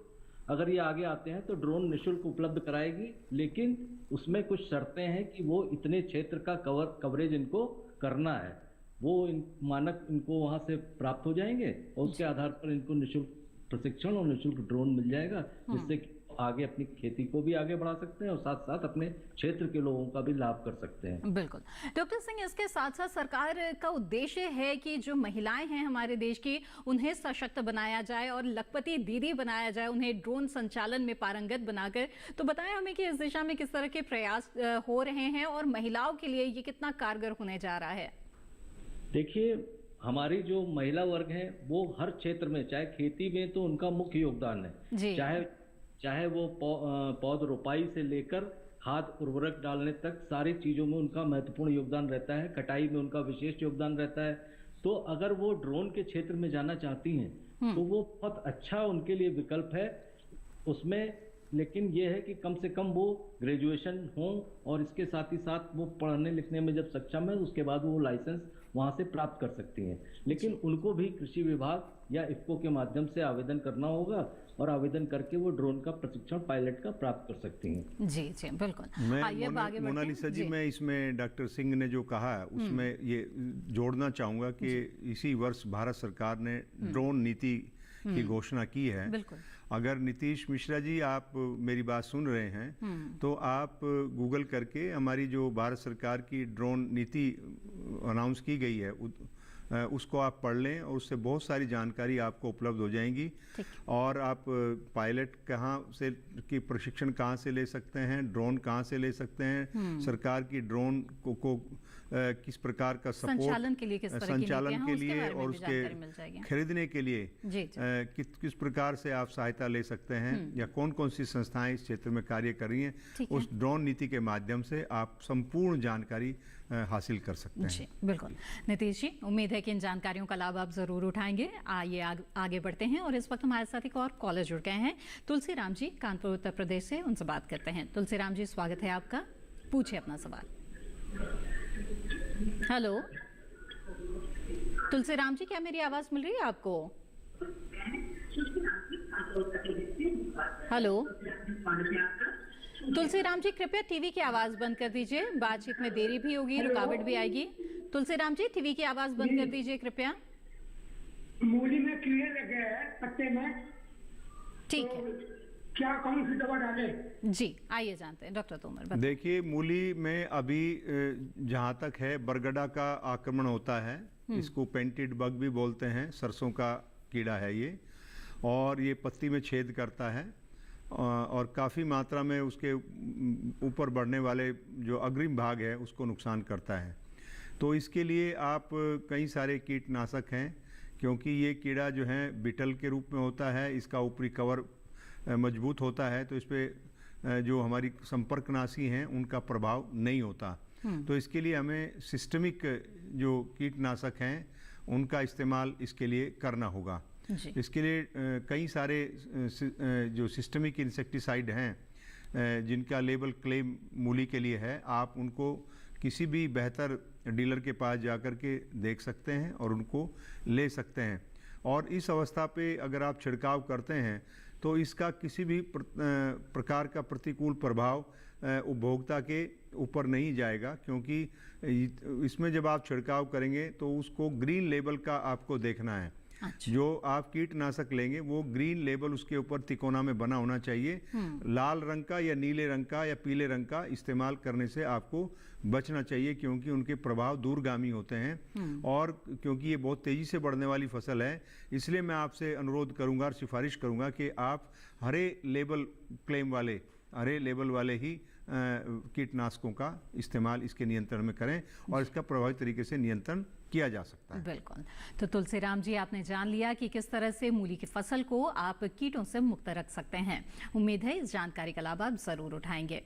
अगर ये आगे आते हैं तो ड्रोन निःशुल्क उपलब्ध कराएगी, लेकिन उसमें कुछ शर्तें हैं कि वो इतने क्षेत्र का कवरेज इनको करना है। वो मानक इनको वहां से प्राप्त हो जाएंगे और उसके आधार पर इनको निःशुल्क प्रशिक्षण और निःशुल्क ड्रोन मिल जाएगा, जिससे कि आगे अपनी खेती को भी आगे बढ़ा सकते हैं और साथ साथ अपने क्षेत्र के लोगों का भी लाभ कर सकते हैं। बिल्कुल डॉक्टर सिंह, इसके साथ साथ सरकार का उद्देश्य है कि जो महिलाएं हैं हमारे देश की, उन्हें सशक्त बनाया जाए और लखपति दीदी बनाया जाए, उन्हें ड्रोन संचालन में पारंगत बनाकर। तो बताएं हमें कि इस दिशा में किस तरह के प्रयास हो रहे हैं और महिलाओं के लिए ये कितना कारगर होने जा रहा है? देखिए, हमारी जो महिला वर्ग है वो हर क्षेत्र में, चाहे खेती में तो उनका मुख्य योगदान है, चाहे वो पौध रोपाई से लेकर खाद उर्वरक डालने तक सारी चीजों में उनका महत्वपूर्ण योगदान रहता है, कटाई में उनका विशेष योगदान रहता है। तो अगर वो ड्रोन के क्षेत्र में जाना चाहती हैं तो वो बहुत अच्छा उनके लिए विकल्प है उसमें, लेकिन ये है कि कम से कम वो ग्रेजुएशन हो और इसके साथ ही साथ वो पढ़ने लिखने में जब सक्षम है उसके बाद वो लाइसेंस वहां से प्राप्त कर सकती हैं। लेकिन उनको भी कृषि विभाग या इफ्को के माध्यम से आवेदन करना होगा और आवेदन करके वो ड्रोन का प्रशिक्षण पायलट का प्राप्त कर सकती हैं। जी जी बिल्कुल। मोनालिसा जी, मैं इसमें डॉक्टर सिंह ने जो कहा उसमें ये जोड़ना चाहूंगा कि इसी वर्ष भारत सरकार ने ड्रोन नीति की घोषणा की है। अगर नीतीश मिश्रा जी आप मेरी बात सुन रहे हैं तो आप गूगल करके हमारी जो भारत सरकार की ड्रोन नीति अनाउंस की गई है उसको आप पढ़ लें और उससे बहुत सारी जानकारी आपको उपलब्ध हो जाएंगी। और आप पायलट कहाँ से की प्रशिक्षण कहाँ से ले सकते हैं, ड्रोन कहाँ से ले सकते हैं, सरकार की ड्रोन को किस प्रकार का सपोर्ट संचालन के लिए और उसके खरीदने के लिए किस प्रकार से आप सहायता ले सकते हैं या कौन कौन सी संस्थाएं इस क्षेत्र में कार्य कर रही हैं, उस ड्रोन नीति के माध्यम से आप संपूर्ण जानकारी हासिल कर सकते हैं। जी बिल्कुल। नीतीश जी, उम्मीद है कि इन जानकारियों का लाभ आप जरूर उठाएंगे। आइए आगे बढ़ते हैं और इस वक्त हमारे साथ एक और कॉलर जुड़ गए हैं, तुलसी राम जी कानपुर उत्तर प्रदेश से, उनसे बात करते हैं। तुलसी राम जी, स्वागत है आपका, पूछिए अपना सवाल। हेलो तुलसी राम जी, क्या मेरी आवाज मिल रही है आपको? हेलो तुलसी राम जी, कृपया टीवी की आवाज बंद कर दीजिए, बातचीत में देरी भी होगी, रुकावट भी आएगी। तुलसी राम जी, टीवी की आवाज बंद कर दीजिए कृपया। मूली में कीड़े लगे हैं पत्ते में, ठीक है, क्या कौन सी दवा डाले? जी आइए जानते हैं डॉक्टर तोमर। देखिए, मूली में अभी जहाँ तक है बरगड़ा का आक्रमण होता है, इसको पेंटेड बग भी बोलते हैं, सरसों का कीड़ा है ये, और ये पत्ती में छेद करता है और काफ़ी मात्रा में उसके ऊपर बढ़ने वाले जो अग्रिम भाग है उसको नुकसान करता है। तो इसके लिए आप कई सारे कीटनाशक हैं, क्योंकि ये कीड़ा जो है बिटल के रूप में होता है, इसका ऊपरी कवर मजबूत होता है, तो इस पर जो हमारी संपर्कनाशी हैं उनका प्रभाव नहीं होता। तो इसके लिए हमें सिस्टमिक जो कीटनाशक हैं उनका इस्तेमाल इसके लिए करना होगा। इसके लिए कई सारे जो सिस्टमिक इंसेक्टिसाइड हैं जिनका लेबल क्लेम मूली के लिए है, आप उनको किसी भी बेहतर डीलर के पास जाकर के देख सकते हैं और उनको ले सकते हैं। और इस अवस्था पे अगर आप छिड़काव करते हैं तो इसका किसी भी प्रकार का प्रतिकूल प्रभाव उपभोक्ता के ऊपर नहीं जाएगा, क्योंकि इसमें जब आप छिड़काव करेंगे तो उसको ग्रीन लेबल का आपको देखना है। जो आप कीटनाशक लेंगे वो ग्रीन लेबल उसके ऊपर तिकोना में बना होना चाहिए। लाल रंग का या नीले रंग का या पीले रंग का इस्तेमाल करने से आपको बचना चाहिए, क्योंकि उनके प्रभाव दूरगामी होते हैं और क्योंकि ये बहुत तेजी से बढ़ने वाली फसल है, इसलिए मैं आपसे अनुरोध करूंगा और सिफारिश करूंगा कि आप हरे लेबल क्लेम वाले, हरे लेबल वाले ही कीटनाशकों का इस्तेमाल इसके नियंत्रण में करें और इसका प्रभावी तरीके से नियंत्रण किया जा सकता है। बिल्कुल। तो तुलसी राम जी, आपने जान लिया कि किस तरह से मूली की फसल को आप कीटों से मुक्त रख सकते हैं। उम्मीद है इस जानकारी का लाभ आप जरूर उठाएंगे।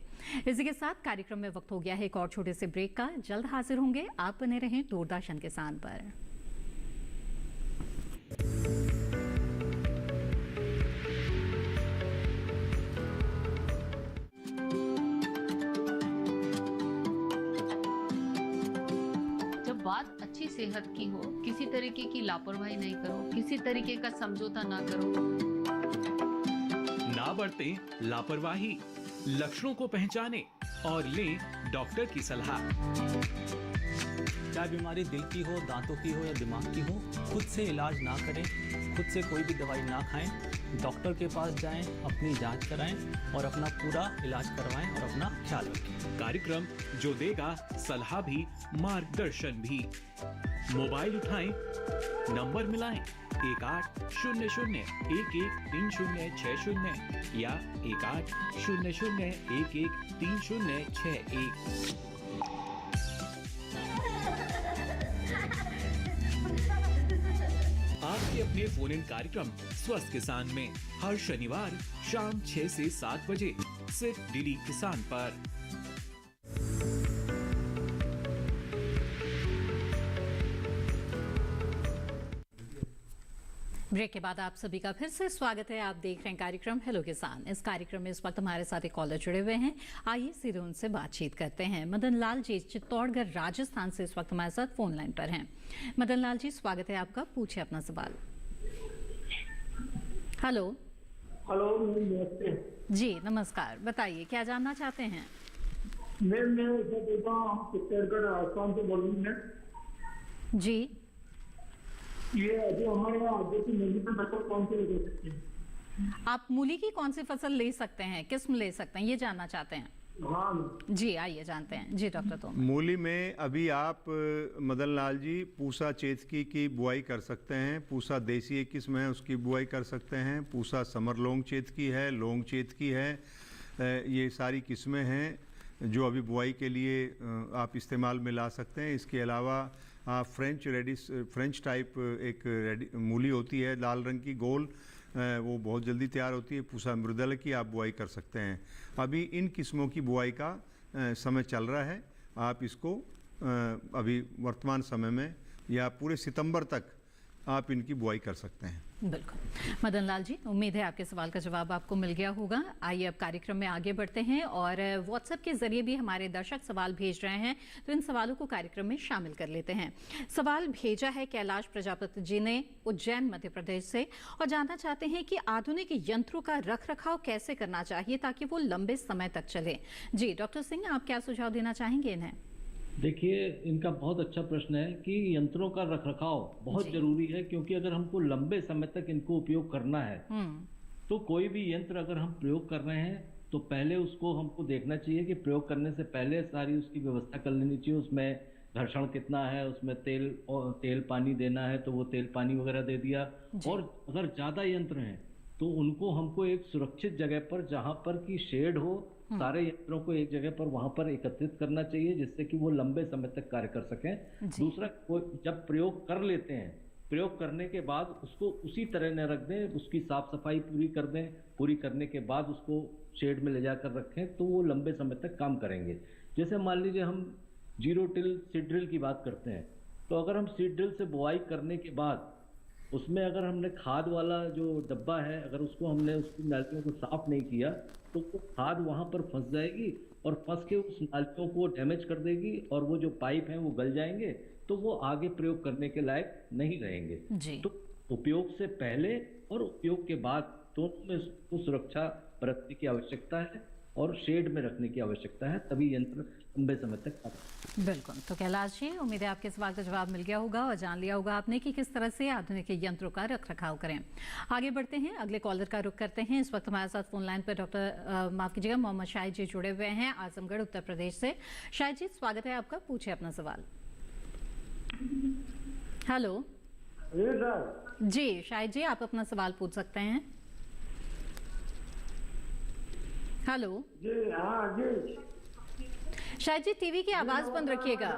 इसी के साथ कार्यक्रम में वक्त हो गया है एक और छोटे से ब्रेक का। जल्द हाजिर होंगे, आप बने रहें दूरदर्शन किसान पर। बात अच्छी सेहत की हो, किसी तरीके की लापरवाही नहीं करो, किसी तरीके का समझौता ना करो। ना बरतें लापरवाही, लक्षणों को पहचानें, और लें डॉक्टर की सलाह। चाहे बीमारी दिल की हो, दांतों की हो या दिमाग की हो, खुद से इलाज ना करें, खुद से कोई भी दवाई ना खाएं, डॉक्टर के पास जाएं, अपनी जांच कराएं और अपना पूरा इलाज करवाएं और अपना ख्याल रखें। कार्यक्रम जो देगा सलाह भी मार्गदर्शन भी। मोबाइल उठाएं, नंबर मिलाएं 1800-113060 या 1800-113061। आपके अपने फोन इन कार्यक्रम स्वस्थ किसान में हर शनिवार शाम 6 से 7 बजे सिर्फ डीडी किसान पर। ब्रेक के बाद आप सभी का फिर से स्वागत है। आप देख रहे हैं कार्यक्रम हेलो किसान। इस कार्यक्रम में इस वक्त हमारे साथ एक कॉलर जुड़े हुए हैं। आइए सीधे उनसे बातचीत करते हैं। मदन लाल जी चित्तौड़गढ़ राजस्थान से इस वक्त हमारे साथ फोन लाइन पर हैं। मदन लाल जी स्वागत है आपका, पूछिए अपना सवाल। हेलो हेलो नमस्ते जी, नमस्कार, बताइए क्या जानना चाहते हैं? मैं चित्तौड़गढ़ राजस्थान से बोल रही हूँ जी। ये अभी हमारे यहाँ आगे की मूली की फसल कौन सी ले सकते हैं? आप मूली की कौन सी फसल ले सकते हैं, किस्म ले सकते हैं, ये जानना चाहते हैं? हाँ जी, आइए जानते हैं। जी डॉक्टर तोमर। मूली में अभी आप मदन लाल जी पूसा चेतकी की बुआई कर सकते हैं। पूसा देसी एक किस्म है, उसकी बुआई कर सकते हैं। पूसा समर लौंग चेतकी है, लौंग चेतकी है, ये सारी किस्में हैं जो अभी बुआई के लिए आप इस्तेमाल में ला सकते हैं। इसके अलावा आप फ्रेंच टाइप एक मूली होती है लाल रंग की गोल, वो बहुत जल्दी तैयार होती है। पूसा मृदल की आप बुआई कर सकते हैं। अभी इन किस्मों की बुआई का समय चल रहा है। आप इसको अभी वर्तमान समय में या पूरे सितंबर तक आप इनकी बुआई कर सकते हैं। बिल्कुल मदन लाल जी, उम्मीद है आपके सवाल का जवाब आपको मिल गया होगा। आइए अब कार्यक्रम में आगे बढ़ते हैं और व्हाट्सएप के जरिए भी हमारे दर्शक सवाल भेज रहे हैं, तो इन सवालों को कार्यक्रम में शामिल कर लेते हैं। सवाल भेजा है कैलाश प्रजापति जी ने उज्जैन मध्य प्रदेश से और जानना चाहते हैं कि आधुनिक यंत्रों का रख रखाव कैसे करना चाहिए ताकि वो लंबे समय तक चले। जी डॉक्टर सिंह, आप क्या सुझाव देना चाहेंगे इन्हें? देखिए, इनका बहुत अच्छा प्रश्न है कि यंत्रों का रखरखाव बहुत जरूरी है, क्योंकि अगर हमको लंबे समय तक इनको उपयोग करना है तो कोई भी यंत्र अगर हम प्रयोग कर रहे हैं तो पहले उसको हमको देखना चाहिए कि प्रयोग करने से पहले सारी उसकी व्यवस्था कर लेनी चाहिए। उसमें घर्षण कितना है, उसमें तेल पानी देना है तो वो तेल पानी वगैरह दे दिया। और अगर ज्यादा यंत्र हैं तो उनको हमको एक सुरक्षित जगह पर, जहां पर की शेड हो, सारे यंत्रों को एक जगह पर वहां पर एकत्रित करना चाहिए जिससे कि वो लंबे समय तक कार्य कर सकें। दूसरा, जब प्रयोग कर लेते हैं, प्रयोग करने के बाद उसको उसी तरह न रख दें, उसकी साफ सफाई पूरी कर दें। पूरी करने के बाद उसको शेड में ले जाकर रखें तो वो लंबे समय तक काम करेंगे। जैसे मान लीजिए हम जीरो टिल सीड ड्रिल की बात करते हैं, तो अगर हम सीड ड्रिल से बुआई करने के बाद उसमें अगर हमने खाद वाला जो डब्बा है, अगर उसको हमने उसकी नालियों को साफ नहीं किया तो वो खाद वहां पर फंस जाएगी और फंस के उस नालियों को डैमेज कर देगी और वो जो पाइप हैं वो गल जाएंगे, तो वो आगे प्रयोग करने के लायक नहीं रहेंगे। तो उपयोग से पहले और उपयोग के बाद दोनों में उसको सुरक्षा बरतने की आवश्यकता है और शेड में रखने की आवश्यकता है, तभी यंत्र लंबे समय तक काम। बिल्कुल। तो कैलाश जी, उम्मीद है आपके सवाल का जवाब मिल गया होगा और जान लिया होगा आपने कि किस तरह से आधुनिक यंत्रों का रख रखाव करें। आगे बढ़ते हैं, अगले कॉलर का रुख करते हैं। इस वक्त हमारे साथ फोन लाइन पर डॉक्टर माफ कीजिएगा मोहम्मद शाहिद जी जुड़े हुए हैं आजमगढ़ उत्तर प्रदेश से। शाहिद जी स्वागत है आपका, पूछिए अपना सवाल। हेलो जी शाहिद जी, आप अपना सवाल पूछ सकते हैं। हेलो जी, हाँ जी। शायद जी टीवी की आवाज बंद रखिएगा,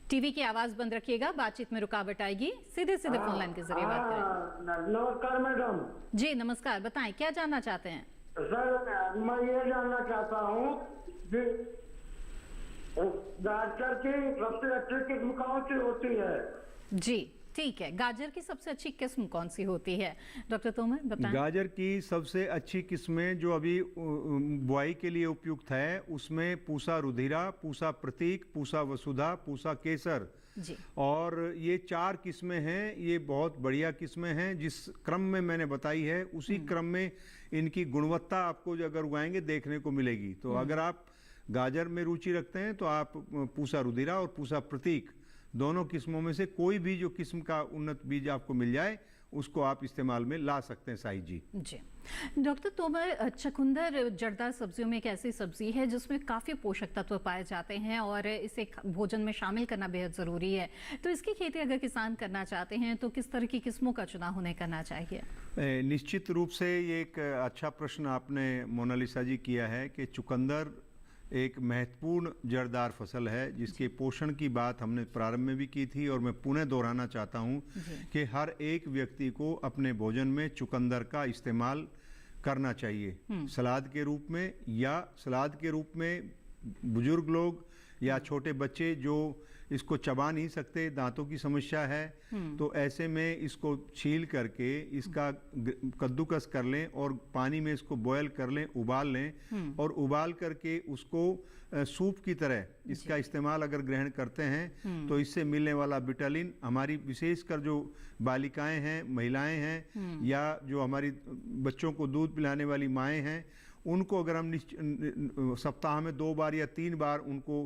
टीवी की आवाज बंद रखिएगा, बातचीत में रुकावट आएगी। सीधे सीधे फोन लाइन के जरिए बात करें। नमस्कार मैडम। जी नमस्कार, बताएं क्या जानना चाहते हैं? सर मैं ये जानना चाहता हूँ कि गाजर की सबसे अच्छी किस्म कौन सी होती है? जी ठीक है, गाजर की सबसे अच्छी किस्म कौन सी होती है डॉक्टर तोमर बताएं? गाजर की सबसे अच्छी किस्में जो अभी बुआई के लिए उपयुक्त है उसमें पूसा रुधिरा, पूसा प्रतीक, पूसा वसुधा, पूसा केसर जी। और ये 4 किस्में हैं। ये बहुत बढ़िया किस्में हैं। जिस क्रम में मैंने बताई है उसी क्रम में इनकी गुणवत्ता आपको जो अगर उगाएंगे देखने को मिलेगी। तो अगर आप गाजर में रुचि रखते हैं तो आप पूसा रुधिरा और पूसा प्रतीक दोनों किस्मों में से कोई भी जो किस्म का उन्नत बीज आपको मिल जाए उसको आप इस्तेमाल में ला सकते हैं साई जी। जी डॉक्टर तोमर, चुकंदर जड़दार सब्जियों में एक ऐसी सब्जी है जिसमें काफ़ी पोषक तत्व पाए जाते हैं और इसे भोजन में शामिल करना बेहद ज़रूरी है। तो इसकी खेती अगर किसान करना चाहते हैं तो किस तरह की किस्मों का चुनाव उन्हें करना चाहिए? निश्चित रूप से ये एक अच्छा प्रश्न आपने मोनालिसा जी किया है कि चुकंदर एक महत्वपूर्ण जड़दार फसल है जिसके पोषण की बात हमने प्रारंभ में भी की थी और मैं पुनः दोहराना चाहता हूं कि हर एक व्यक्ति को अपने भोजन में चुकंदर का इस्तेमाल करना चाहिए, सलाद के रूप में या सलाद के रूप में बुजुर्ग लोग या छोटे बच्चे जो इसको चबा नहीं सकते, दांतों की समस्या है, तो ऐसे में इसको छील करके इसका कद्दूकस कर लें और पानी में इसको बॉयल कर लें, उबाल लें और उबाल करके उसको सूप की तरह इसका इस्तेमाल अगर ग्रहण करते हैं तो इससे मिलने वाला विटामिन हमारी विशेषकर जो बालिकाएं हैं, महिलाएं हैं या जो हमारी बच्चों को दूध पिलाने वाली माएँ हैं उनको अगर हम सप्ताह में 2 बार या 3 बार उनको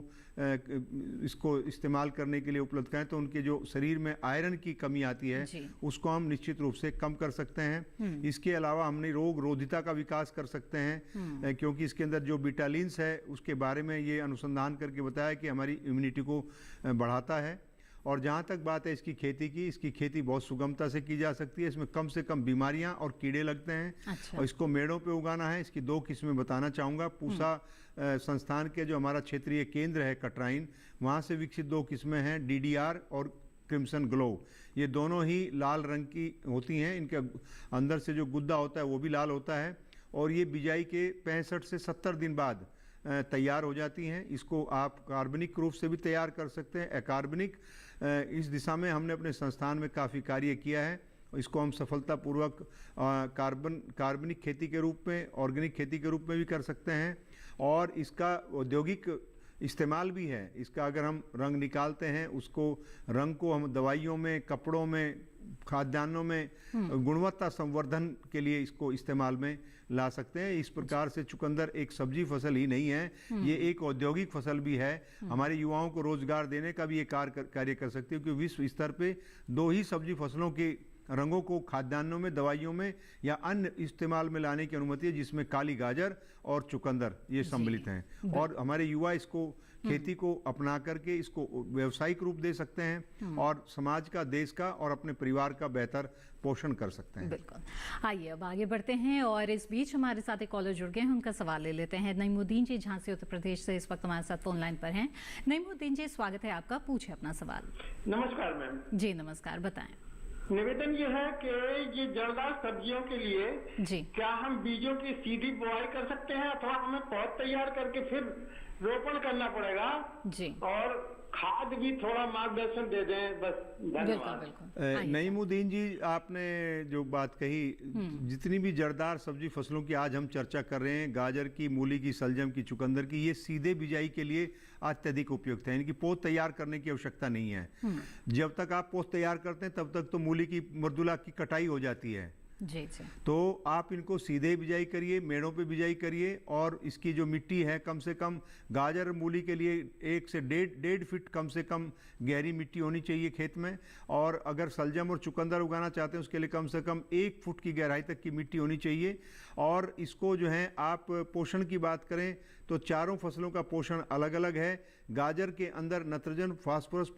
इसको इस्तेमाल करने के लिए उपलब्ध करें तो उनके जो शरीर में आयरन की कमी आती है उसको हम निश्चित रूप से कम कर सकते हैं। इसके अलावा हमने रोग रोधिता का विकास कर सकते हैं क्योंकि इसके अंदर जो विटामिन्स है उसके बारे में ये अनुसंधान करके बताया कि हमारी इम्यूनिटी को बढ़ाता है। और जहाँ तक बात है इसकी खेती की, इसकी खेती बहुत सुगमता से की जा सकती है, इसमें कम से कम बीमारियां और कीड़े लगते हैं। अच्छा। और इसको मेड़ों पे उगाना है। इसकी 2 किस्में बताना चाहूँगा। पूसा संस्थान के जो हमारा क्षेत्रीय केंद्र है कटराइन, वहाँ से विकसित 2 किस्में हैं, DDR और क्रिम्सन ग्लो। ये दोनों ही लाल रंग की होती हैं, इनके अंदर से जो गुद्दा होता है वो भी लाल होता है और ये बिजाई के 65 से 70 दिन बाद तैयार हो जाती हैं। इसको आप कार्बनिक रूप से भी तैयार कर सकते हैं, अकार्बनिक। इस दिशा में हमने अपने संस्थान में काफ़ी कार्य किया है। इसको हम सफलतापूर्वक कार्बनिक खेती के रूप में, ऑर्गेनिक खेती के रूप में भी कर सकते हैं और इसका औद्योगिक इस्तेमाल भी है। इसका अगर हम रंग निकालते हैं, उसको रंग को हम दवाइयों में, कपड़ों में, खाद्यान्नों में गुणवत्ता संवर्धन के लिए इसको इस्तेमाल में ला सकते हैं। इस प्रकार से चुकंदर एक सब्जी फसल ही नहीं है, ये एक औद्योगिक फसल भी है। हमारे युवाओं को रोजगार देने का भी ये कार्य कर सकती है क्योंकि विश्व स्तर पे 2 ही सब्जी फसलों के रंगों को खाद्यान्नों में, दवाइयों में या अन्य इस्तेमाल में लाने की अनुमति है जिसमें काली गाजर और चुकंदर ये सम्मिलित हैं। और हमारे युवा इसको खेती को अपना करके इसको व्यावसायिक रूप दे सकते हैं और समाज का, देश का और अपने परिवार का बेहतर पोषण कर सकते हैं। बिल्कुल। आइए अब आगे बढ़ते हैं और इस बीच हमारे साथ एक कॉलर जुड़ गए हैं, उनका सवाल ले लेते हैं। नईमुद्दीन जी झांसी उत्तर प्रदेश से इस वक्त हमारे साथ फोन लाइन पर हैं। नईमुद्दीन जी, स्वागत है आपका, पूछे अपना सवाल। नमस्कार मैम। जी नमस्कार, बताएं। निवेदन ये है कि ये जड़दार सब्जियों के लिए जी क्या हम बीजों की सीधी बुआई कर सकते हैं अथवा हमें पौध तैयार करके फिर रोपण करना पड़ेगा? जी। और खाद भी थोड़ा मार्गदर्शन दे दें बस। धन्यवाद। नईमुद्दीन जी, आपने जो बात कही, जितनी भी जड़दार सब्जी फसलों की आज हम चर्चा कर रहे हैं, गाजर की, मूली की, सलजम की, चुकंदर की, ये सीधे बिजाई के लिए अत्यधिक उपयुक्त है। इनकी पोत तैयार करने की आवश्यकता नहीं है। जब तक आप पोत तैयार करते हैं तब तक तो मूली की, मृदुला की कटाई हो जाती है। जी जी। तो आप इनको सीधे बिजाई करिए, मेड़ों पे बिजाई करिए और इसकी जो मिट्टी है कम से कम गाजर और मूली के लिए 1 से 1.5 फीट कम से कम गहरी मिट्टी होनी चाहिए खेत में। और अगर सलजम और चुकंदर उगाना चाहते हैं उसके लिए कम से कम 1 फुट की गहराई तक की मिट्टी होनी चाहिए। और इसको जो है आप पोषण की बात करें तो चारों फसलों का पोषण अलग अलग है। गाजर के अंदर नाइट्रोजन, फास्फोरस,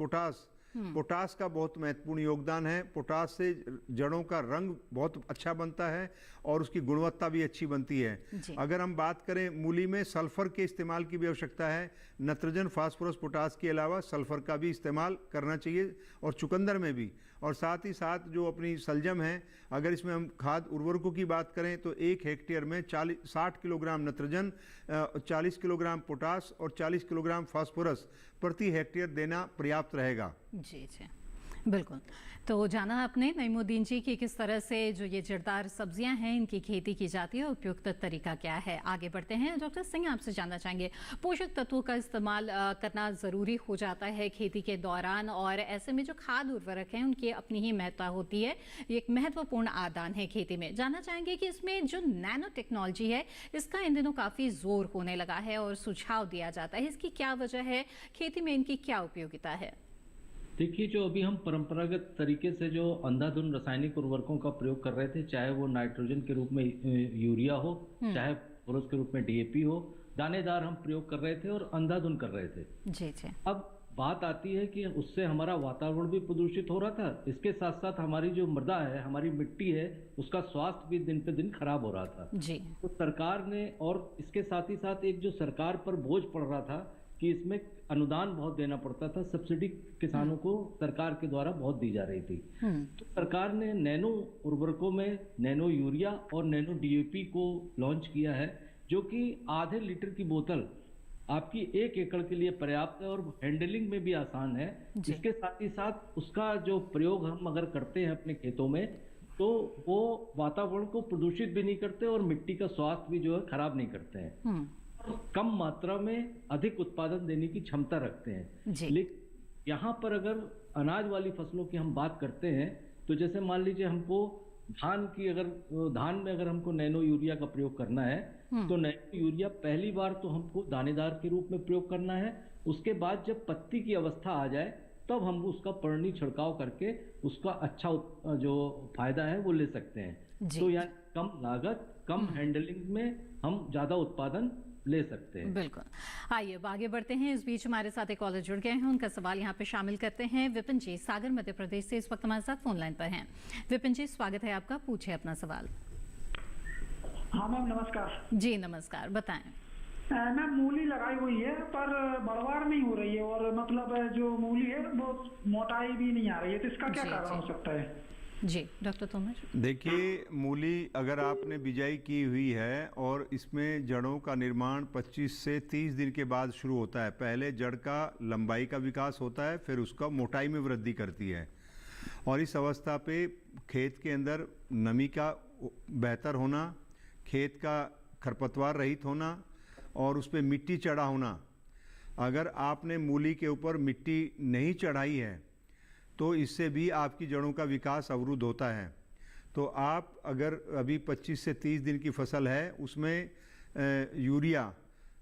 पोटास का बहुत महत्वपूर्ण योगदान है। पोटास से जड़ों का रंग बहुत अच्छा बनता है और उसकी गुणवत्ता भी अच्छी बनती है। अगर हम बात करें मूली में, सल्फर के इस्तेमाल की भी आवश्यकता है। नाइट्रोजन, फास्फोरस, पोटास के अलावा सल्फर का भी इस्तेमाल करना चाहिए और चुकंदर में भी। और साथ ही साथ जो अपनी सलजम है, अगर इसमें हम खाद उर्वरकों की बात करें तो 1 हेक्टेयर में 60 किलोग्राम नाइट्रोजन, 40 किलोग्राम पोटास और 40 किलोग्राम फास्फोरस प्रति हेक्टेयर देना पर्याप्त रहेगा। जी जी, बिल्कुल। तो जाना आपने नईमुद्दीन जी की किस तरह से जो ये जड़दार सब्जियां हैं इनकी खेती की जाती है, उपयुक्त तरीका क्या है। आगे बढ़ते हैं। डॉक्टर सिंह, आपसे जानना चाहेंगे, पोषक तत्वों का इस्तेमाल करना ज़रूरी हो जाता है खेती के दौरान, और ऐसे में जो खाद उर्वरक हैं उनकी अपनी ही महत्ता होती है, ये एक महत्वपूर्ण आदान है खेती में। जानना चाहेंगे कि इसमें जो नैनो टेक्नोलॉजी है इसका इन दिनों काफ़ी जोर होने लगा है और सुझाव दिया जाता है, इसकी क्या वजह है, खेती में इनकी क्या उपयोगिता है? देखिए, जो अभी हम परंपरागत तरीके से जो अंधाधुंध रासायनिक उर्वरकों का प्रयोग कर रहे थे, चाहे वो नाइट्रोजन के रूप में यूरिया हो, चाहे फोस्फोरस के रूप में डीएपी हो, दानेदार हम प्रयोग कर रहे थे और अंधाधुंध कर रहे थे। जी जी। अब बात आती है कि उससे हमारा वातावरण भी प्रदूषित हो रहा था, इसके साथ साथ हमारी जो मृदा है, हमारी मिट्टी है, उसका स्वास्थ्य भी दिन पे दिन खराब हो रहा था। जी। तो सरकार ने, और इसके साथ ही साथ एक जो सरकार पर बोझ पड़ रहा था कि इसमें अनुदान बहुत देना पड़ता था, सब्सिडी किसानों को सरकार के द्वारा बहुत दी जा रही थी। तो सरकार ने नैनो उर्वरकों में नैनो यूरिया और नैनो डीएपी को लॉन्च किया है, जो कि आधे लीटर की बोतल आपकी 1 एकड़ के लिए पर्याप्त है और हैंडलिंग में भी आसान है। इसके साथ ही साथ उसका जो प्रयोग हम अगर करते हैं अपने खेतों में, तो वो वातावरण को प्रदूषित भी नहीं करते और मिट्टी का स्वास्थ्य भी जो है खराब नहीं करते हैं, कम मात्रा में अधिक उत्पादन देने की क्षमता रखते हैं। लेकिन यहाँ पर अगर अनाज वाली फसलों की हम बात करते हैं, तो जैसे मान लीजिए हमको धान में अगर हमको नैनो यूरिया का प्रयोग करना है, तो नैनो यूरिया पहली बार तो हमको दानेदार के रूप में प्रयोग करना है। उसके बाद जब पत्ती की अवस्था आ जाए, तब हम उसका पर्णी छिड़काव करके उसका अच्छा जो फायदा है वो ले सकते हैं। तो यानी कम लागत, कम हैंडलिंग में हम ज्यादा उत्पादन ले सकते हैं। बिल्कुल। आइए अब आगे बढ़ते हैं। इस बीच हमारे साथ एक कॉलर जुड़ गए हैं, उनका सवाल यहाँ पे शामिल करते हैं। विपिन जी सागर मध्य प्रदेश से इस वक्त हमारे साथ फोन लाइन पर हैं। विपिन जी, स्वागत है आपका, पूछे अपना सवाल। हाँ मैम, नमस्कार। जी नमस्कार, बताएं। मैम, मूली लगाई हुई है पर बढ़वार नहीं हो रही है, और मतलब जो मूली है वो मोटाई भी नहीं आ रही है, तो इसका क्या कारण हो सकता है? जी डॉक्टर तोमर। देखिए, मूली अगर आपने बिजाई की हुई है और इसमें जड़ों का निर्माण 25 से 30 दिन के बाद शुरू होता है। पहले जड़ का लंबाई का विकास होता है, फिर उसका मोटाई में वृद्धि करती है, और इस अवस्था पे खेत के अंदर नमी का बेहतर होना, खेत का खरपतवार रहित होना और उस पर मिट्टी चढ़ा होना। अगर आपने मूली के ऊपर मिट्टी नहीं चढ़ाई है तो इससे भी आपकी जड़ों का विकास अवरुद्ध होता है। तो आप अगर अभी 25 से 30 दिन की फसल है, उसमें यूरिया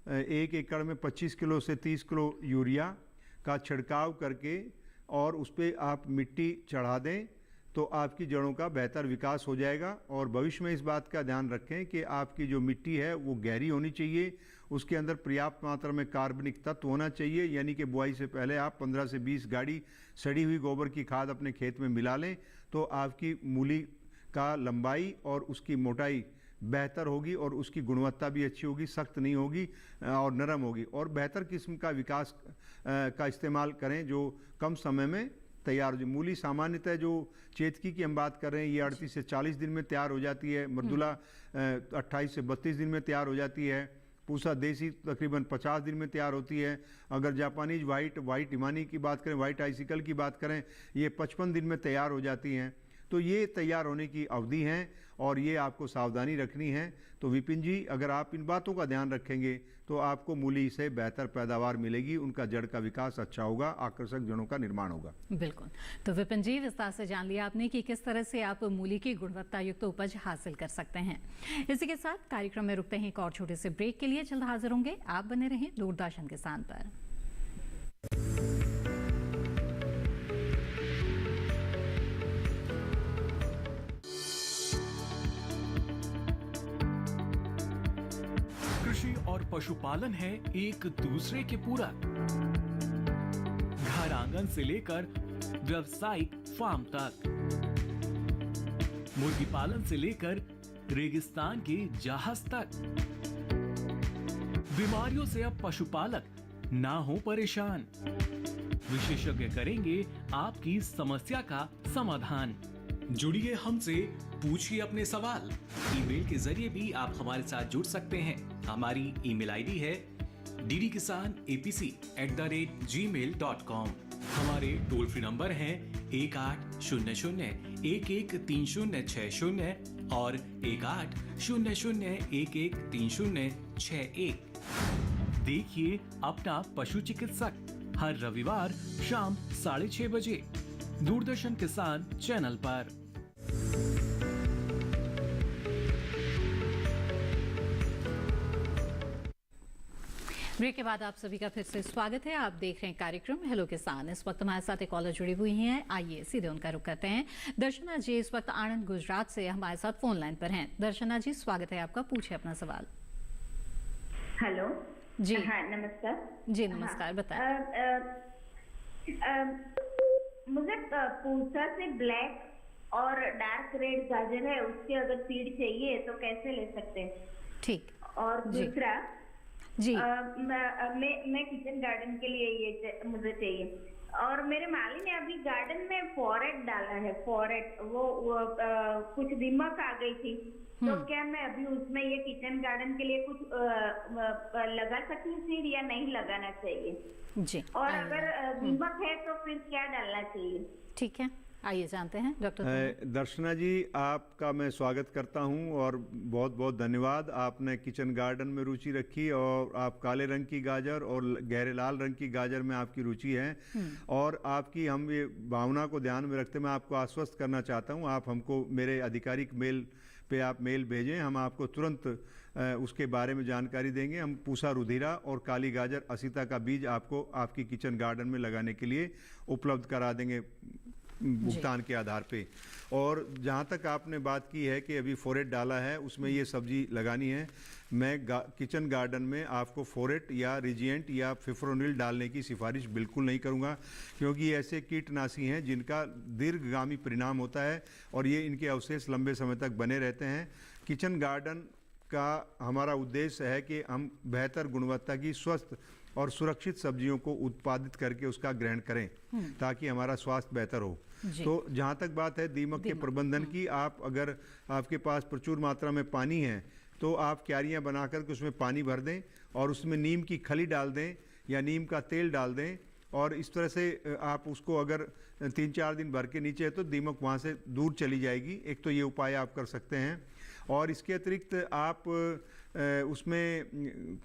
1 एकड़ में 25 किलो से 30 किलो यूरिया का छिड़काव करके और उस पर आप मिट्टी चढ़ा दें, तो आपकी जड़ों का बेहतर विकास हो जाएगा। और भविष्य में इस बात का ध्यान रखें कि आपकी जो मिट्टी है वो गहरी होनी चाहिए, उसके अंदर पर्याप्त मात्रा में कार्बनिक तत्व होना चाहिए, यानी कि बुआई से पहले आप 15 से 20 गाड़ी सड़ी हुई गोबर की खाद अपने खेत में मिला लें, तो आपकी मूली का लंबाई और उसकी मोटाई बेहतर होगी और उसकी गुणवत्ता भी अच्छी होगी, सख्त नहीं होगी और नरम होगी। और बेहतर किस्म का विकास का इस्तेमाल करें जो कम समय में तैयार हो जाए। मूली सामान्यतः जो चेतकी की हम बात कर रहे हैं, ये 38 से 40 दिन में तैयार हो जाती है। मृदुला 28 से 32 दिन में तैयार हो जाती है। पूसा देसी तकरीबन 50 दिन में तैयार होती है। अगर जापानीज वाइट इमानी की बात करें, वाइट आइसिकल की बात करें, ये 55 दिन में तैयार हो जाती हैं। तो ये तैयार होने की अवधि हैं और ये आपको सावधानी रखनी है। तो विपिन जी, अगर आप इन बातों का ध्यान रखेंगे तो आपको मूली से बेहतर पैदावार मिलेगी, उनका जड़ का विकास अच्छा होगा, आकर्षक जड़ों का निर्माण होगा। बिल्कुल। तो विपिन जी, विस्तार से जान लिया आपने कि किस तरह से आप मूली की गुणवत्ता युक्त उपज हासिल कर सकते हैं। इसी के साथ कार्यक्रम में रुकते हैं एक और छोटे से ब्रेक के लिए। जल्द हाजिर होंगे, आप बने रहें दूरदर्शन किसान पर। कृषि और पशुपालन है एक दूसरे के पूरक। घर आंगन से लेकर व्यावसायिक फार्म तक, मुर्गी पालन से लेकर रेगिस्तान के जहाज तक। बीमारियों से अब पशुपालक ना हो परेशान। विशेषज्ञ करेंगे आपकी समस्या का समाधान। जुड़िए हमसे, पूछिए अपने सवाल। ईमेल के जरिए भी आप हमारे साथ जुड़ सकते हैं। हमारी ईमेल आईडी है ddkisanapc@gmail.com। हमारे टोल फ्री नंबर हैं 1800-113060 और 1800-113061। देखिए अपना पशु चिकित्सक हर रविवार शाम 6:30 बजे दूरदर्शन किसान चैनल पर। ब्रेक के बाद आप सभी का फिर से स्वागत है। आप देख रहे हैं कार्यक्रम हेलो किसान। इस वक्त हमारे साथ एक कॉलर जुड़ी हुई हैं, आइए सीधे उनका रुख करते हैं। दर्शना जी इस वक्त आनंद गुजरात से हमारे साथ फोन लाइन पर हैं। दर्शना जी स्वागत है आपका, पूछे अपना सवाल। हेलो जी हाँ नमस्कार। जी नमस्कार, बताएं। मुझे पूसा से ब्लैक और डार्क रेड गाजर है, उसके अगर सीड चाहिए तो कैसे ले सकते हैं? ठीक। और दूसरा जी मैं किचन गार्डन के लिए ये मुझे चाहिए, और मेरे माली ने अभी गार्डन में फॉरेट डाला है। फॉरेट वो कुछ दीमक आ गई थी, तो क्या मैं अभी उसमें ये किचन गार्डन के लिए कुछ लगा सकती हूँ सीड या नहीं लगाना चाहिए? जी। और अगर दीमक है तो फिर क्या डालना चाहिए? ठीक है, आइए जानते हैं डॉक्टर। दर्शना जी आपका मैं स्वागत करता हूं और बहुत बहुत धन्यवाद। आपने किचन गार्डन में रुचि रखी और आप काले रंग की गाजर और गहरे लाल रंग की गाजर में आपकी रुचि है, और आपकी हम ये भावना को ध्यान में रखते मैं आपको आश्वस्त करना चाहता हूं। आप हमको मेरे आधिकारिक मेल पे आप मेल भेजें, हम आपको तुरंत उसके बारे में जानकारी देंगे। हम पूसा रुधिरा और काली गाजर असीता का बीज आपको आपकी किचन गार्डन में लगाने के लिए उपलब्ध करा देंगे भुगतान के आधार पे। और जहाँ तक आपने बात की है कि अभी फोरेट डाला है, उसमें ये सब्जी लगानी है, मैं किचन गार्डन में आपको फोरेट या रिजिएंट या फिफ्रोनिल डालने की सिफारिश बिल्कुल नहीं करूँगा, क्योंकि ये ऐसे कीटनाशी हैं जिनका दीर्घगामी परिणाम होता है और ये इनके अवशेष लंबे समय तक बने रहते हैं। किचन गार्डन का हमारा उद्देश्य है कि हम बेहतर गुणवत्ता की स्वस्थ और सुरक्षित सब्जियों को उत्पादित करके उसका ग्रहण करें ताकि हमारा स्वास्थ्य बेहतर हो। तो जहाँ तक बात है दीमक के प्रबंधन की, आप अगर आपके पास प्रचुर मात्रा में पानी है तो आप क्यारियाँ बना करके उसमें पानी भर दें और उसमें नीम की खली डाल दें या नीम का तेल डाल दें, और इस तरह से आप उसको अगर 3-4 दिन भर के नीचे है तो दीमक वहाँ से दूर चली जाएगी। एक तो ये उपाय आप कर सकते हैं, और इसके अतिरिक्त आप उसमें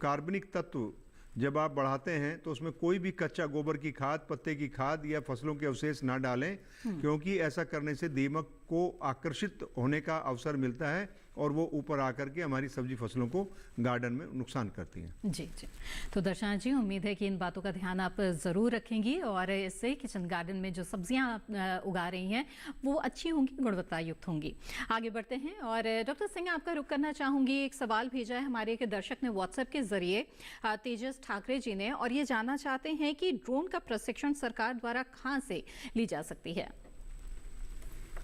कार्बनिक तत्व जब आप बढ़ाते हैं तो उसमें कोई भी कच्चा गोबर की खाद, पत्ते की खाद या फसलों के अवशेष ना डालें, क्योंकि ऐसा करने से दीमक को आकर्षित होने का अवसर मिलता है और वो ऊपर आकर के हमारी सब्जी फसलों को गार्डन में नुकसान करती हैं। जी जी। तो दर्शना जी उम्मीद है कि इन बातों का ध्यान आप ज़रूर रखेंगी और इससे किचन गार्डन में जो सब्जियां आप उगा रही हैं वो अच्छी होंगी, गुणवत्ता युक्त होंगी। आगे बढ़ते हैं और डॉक्टर सिंह आपका रुख करना चाहूँगी। एक सवाल भेजा है हमारे एक दर्शक ने व्हाट्सएप के जरिए, तेजस ठाकरे जी ने, और ये जानना चाहते हैं कि ड्रोन का प्रशिक्षण सरकार द्वारा कहाँ से ली जा सकती है?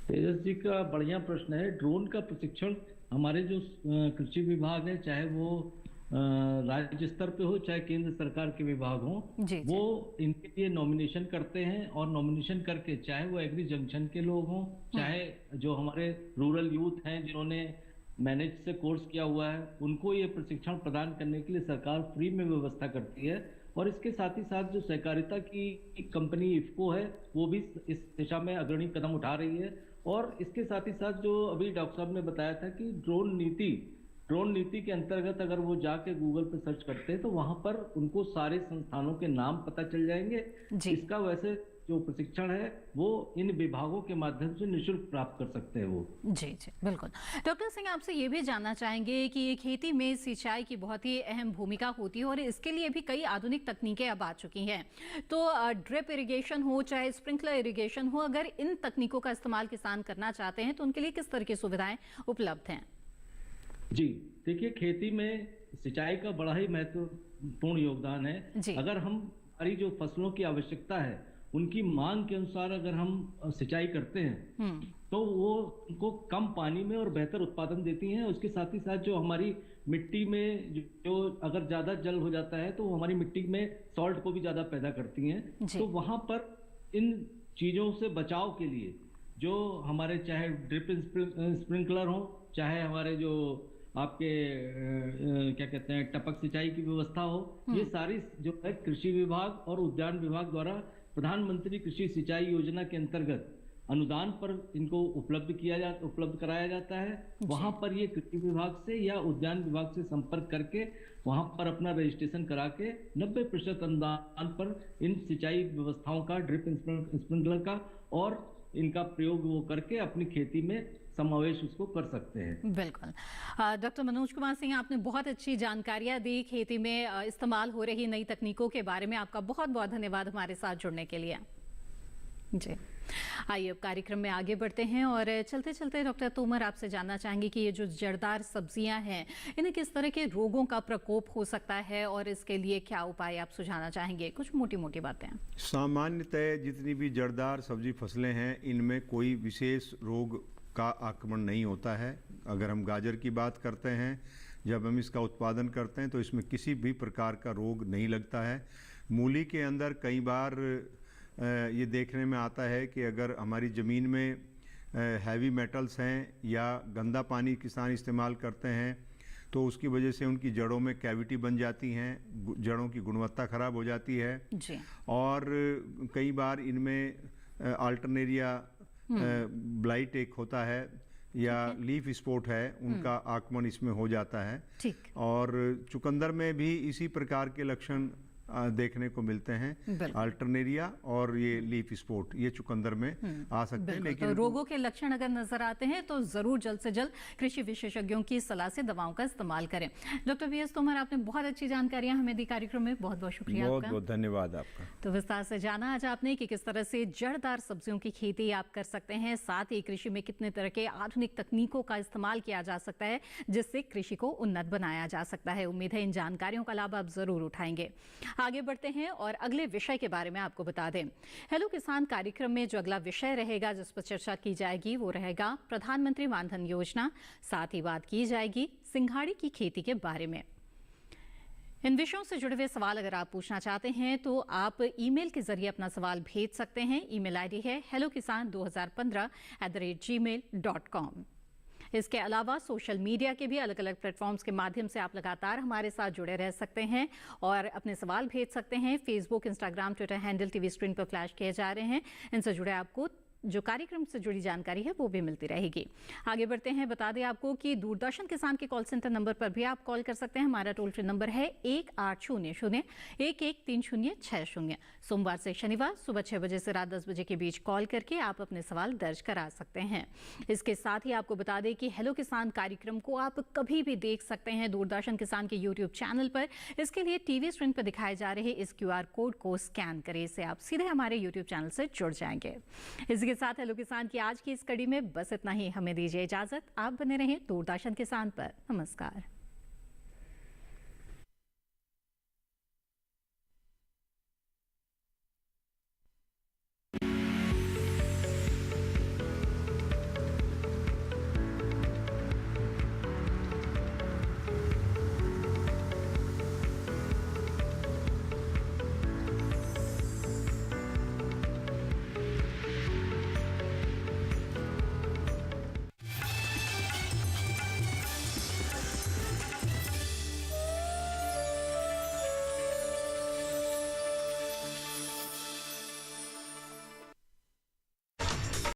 तेजस जी का बढ़िया प्रश्न है। ड्रोन का प्रशिक्षण हमारे जो कृषि विभाग है, चाहे वो राज्य स्तर पे हो चाहे केंद्र सरकार के विभाग हो, वो इनके लिए नॉमिनेशन करते हैं, और नॉमिनेशन करके चाहे वो एग्री जंक्शन के लोग हों, चाहे जो हमारे रूरल यूथ हैं जिन्होंने मैनेज से कोर्स किया हुआ है, उनको ये प्रशिक्षण प्रदान करने के लिए सरकार फ्री में व्यवस्था करती है। और इसके साथ ही साथ जो सहकारिता की कंपनी इफ्को है वो भी इस दिशा में अग्रणी कदम उठा रही है। और इसके साथ ही साथ जो अभी डॉक्टर साहब ने बताया था कि ड्रोन नीति के अंतर्गत अगर वो जाके गूगल पे सर्च करते हैं तो वहां पर उनको सारे संस्थानों के नाम पता चल जाएंगे। इसका वैसे जो प्रशिक्षण है वो इन विभागों के माध्यम से निःशुल्क प्राप्त कर सकते हैं वो। जी जी बिल्कुल। डॉक्टर सिंह आपसे ये भी जानना चाहेंगे कि खेती में सिंचाई की बहुत ही अहम भूमिका होती है और इसके लिए भी कई आधुनिक तकनीकें अब आ चुकी हैं। तो ड्रिप इरिगेशन हो चाहे स्प्रिंकलर इरिगेशन हो, अगर इन तकनीकों का इस्तेमाल किसान करना चाहते हैं तो उनके लिए किस तरह की सुविधाएं उपलब्ध हैं? जी देखिए, खेती में सिंचाई का बड़ा ही महत्वपूर्ण योगदान है। अगर हम हमारी जो फसलों की आवश्यकता है उनकी मांग के अनुसार अगर हम सिंचाई करते हैं तो वो उनको कम पानी में और बेहतर उत्पादन देती हैं। उसके साथ ही साथ जो हमारी मिट्टी में जो अगर ज्यादा जल हो जाता है तो वो हमारी मिट्टी में सॉल्ट को भी ज्यादा पैदा करती हैं। तो वहां पर इन चीजों से बचाव के लिए जो हमारे चाहे ड्रिप स्प्रिंकलर हो, चाहे हमारे जो आपके क्या कहते हैं टपक सिंचाई की व्यवस्था हो, ये सारी जो है कृषि विभाग और उद्यान विभाग द्वारा प्रधानमंत्री कृषि सिंचाई योजना के अंतर्गत अनुदान पर इनको उपलब्ध कराया जाता है। वहां पर ये कृषि विभाग से या उद्यान विभाग से संपर्क करके वहां पर अपना रजिस्ट्रेशन करा के 90% अनुदान पर इन सिंचाई व्यवस्थाओं का, ड्रिप स्प्रिंकलर का और इनका प्रयोग वो करके अपनी खेती में समावेश उसको कर सकते हैं। बिल्कुल। डॉक्टर मनोज कुमार सिंह, आपने बहुत अच्छी जानकारियां दी खेती में इस्तेमाल हो रही नई तकनीकों के बारे में। आपका बहुत बहुत धन्यवाद हमारे साथ जुड़ने के लिए। जी, आइए अब कार्यक्रम में आगे बढ़ते हैं और चलते चलते डॉक्टर तोमर आपसे जानना चाहेंगे कि ये जो जड़दार सब्जियां हैं, इन्हें किस तरह के रोगों का प्रकोप हो सकता है और इसके लिए क्या उपाय आप सुझाना चाहेंगे? कुछ मोटी मोटी बातें। सामान्यतः जितनी भी जड़दार सब्जी फसलें हैं, इनमें कोई विशेष रोग का आक्रमण नहीं होता है। अगर हम गाजर की बात करते हैं, जब हम इसका उत्पादन करते हैं तो इसमें किसी भी प्रकार का रोग नहीं लगता है। मूली के अंदर कई बार ये देखने में आता है कि अगर हमारी ज़मीन में हैवी मेटल्स हैं या गंदा पानी किसान इस्तेमाल करते हैं तो उसकी वजह से उनकी जड़ों में कैविटी बन जाती हैं, जड़ों की गुणवत्ता खराब हो जाती है जी। और कई बार इनमें अल्टरनेरिया ब्लाइट एक होता है या लीफ स्पॉट है, उनका आक्रमण इसमें हो जाता है। ठीक। और चुकंदर में भी इसी प्रकार के लक्षण देखने को मिलते हैं, अल्टरनेरिया और ये लीफ स्पॉट, ये चुकंदर में आ सकते हैं। लेकिन तो रोगों के लक्षण अगर नजर आते हैं तो जरूर जल्द से जल्द कृषि विशेषज्ञों की सलाह से दवाओं का इस्तेमाल करें। Doctor VS. तोमर, आपने बहुत अच्छी जानकारियां हमें दी कार्यक्रम में, बहुत बहुत शुक्रिया। बहुत बहुत धन्यवाद आपका। तो विस्तार से जाना आज आपने कि किस तरह से जड़दार सब्जियों की खेती आप कर सकते हैं, साथ ही कृषि में कितने तरह के आधुनिक तकनीकों का इस्तेमाल किया जा सकता है जिससे कृषि को उन्नत बनाया जा सकता है। उम्मीद है इन जानकारियों का लाभ आप जरूर उठाएंगे। आगे बढ़ते हैं और अगले विषय के बारे में आपको बता दें। हेलो किसान कार्यक्रम में जो अगला विषय रहेगा जिस पर चर्चा की जाएगी वो रहेगा प्रधानमंत्री मानधन योजना। साथ ही बात की जाएगी सिंघाड़े की खेती के बारे में। इन विषयों से जुड़े हुए सवाल अगर आप पूछना चाहते हैं तो आप ईमेल के जरिए अपना सवाल भेज सकते हैं। ईमेल आईडी है hellokisan2015@gmail.com। इसके अलावा सोशल मीडिया के भी अलग अलग प्लेटफॉर्म्स के माध्यम से आप लगातार हमारे साथ जुड़े रह सकते हैं और अपने सवाल भेज सकते हैं। Facebook, Instagram, Twitter handle TV screen पर फ्लैश किए जा रहे हैं। इनसे जुड़े आपको जो कार्यक्रम से जुड़ी जानकारी है वो भी मिलती रहेगी। आगे बढ़ते हैं, बता दें आपको कि दूरदर्शन किसान के कॉल सेंटर नंबर पर भी आप कॉल कर सकते हैं। हमारा टोल फ्री नंबर है 1800-113060। सोमवार से शनिवार सुबह 6 बजे से रात 10 बजे के बीच कॉल करके आप अपने सवाल दर्ज करा सकते हैं। इसके साथ ही आपको बता दें कि हेलो किसान कार्यक्रम को आप कभी भी देख सकते हैं दूरदर्शन किसान के यूट्यूब चैनल पर। इसके लिए टीवी स्क्रीन पर दिखाए जा रहे इस QR कोड को स्कैन करें, इससे आप सीधे हमारे यूट्यूब चैनल से जुड़ जाएंगे। इसके साथ हेलो किसान की आज की इस कड़ी में बस इतना ही। हमें दीजिए इजाजत। आप बने रहें दूरदर्शन किसान पर। नमस्कार।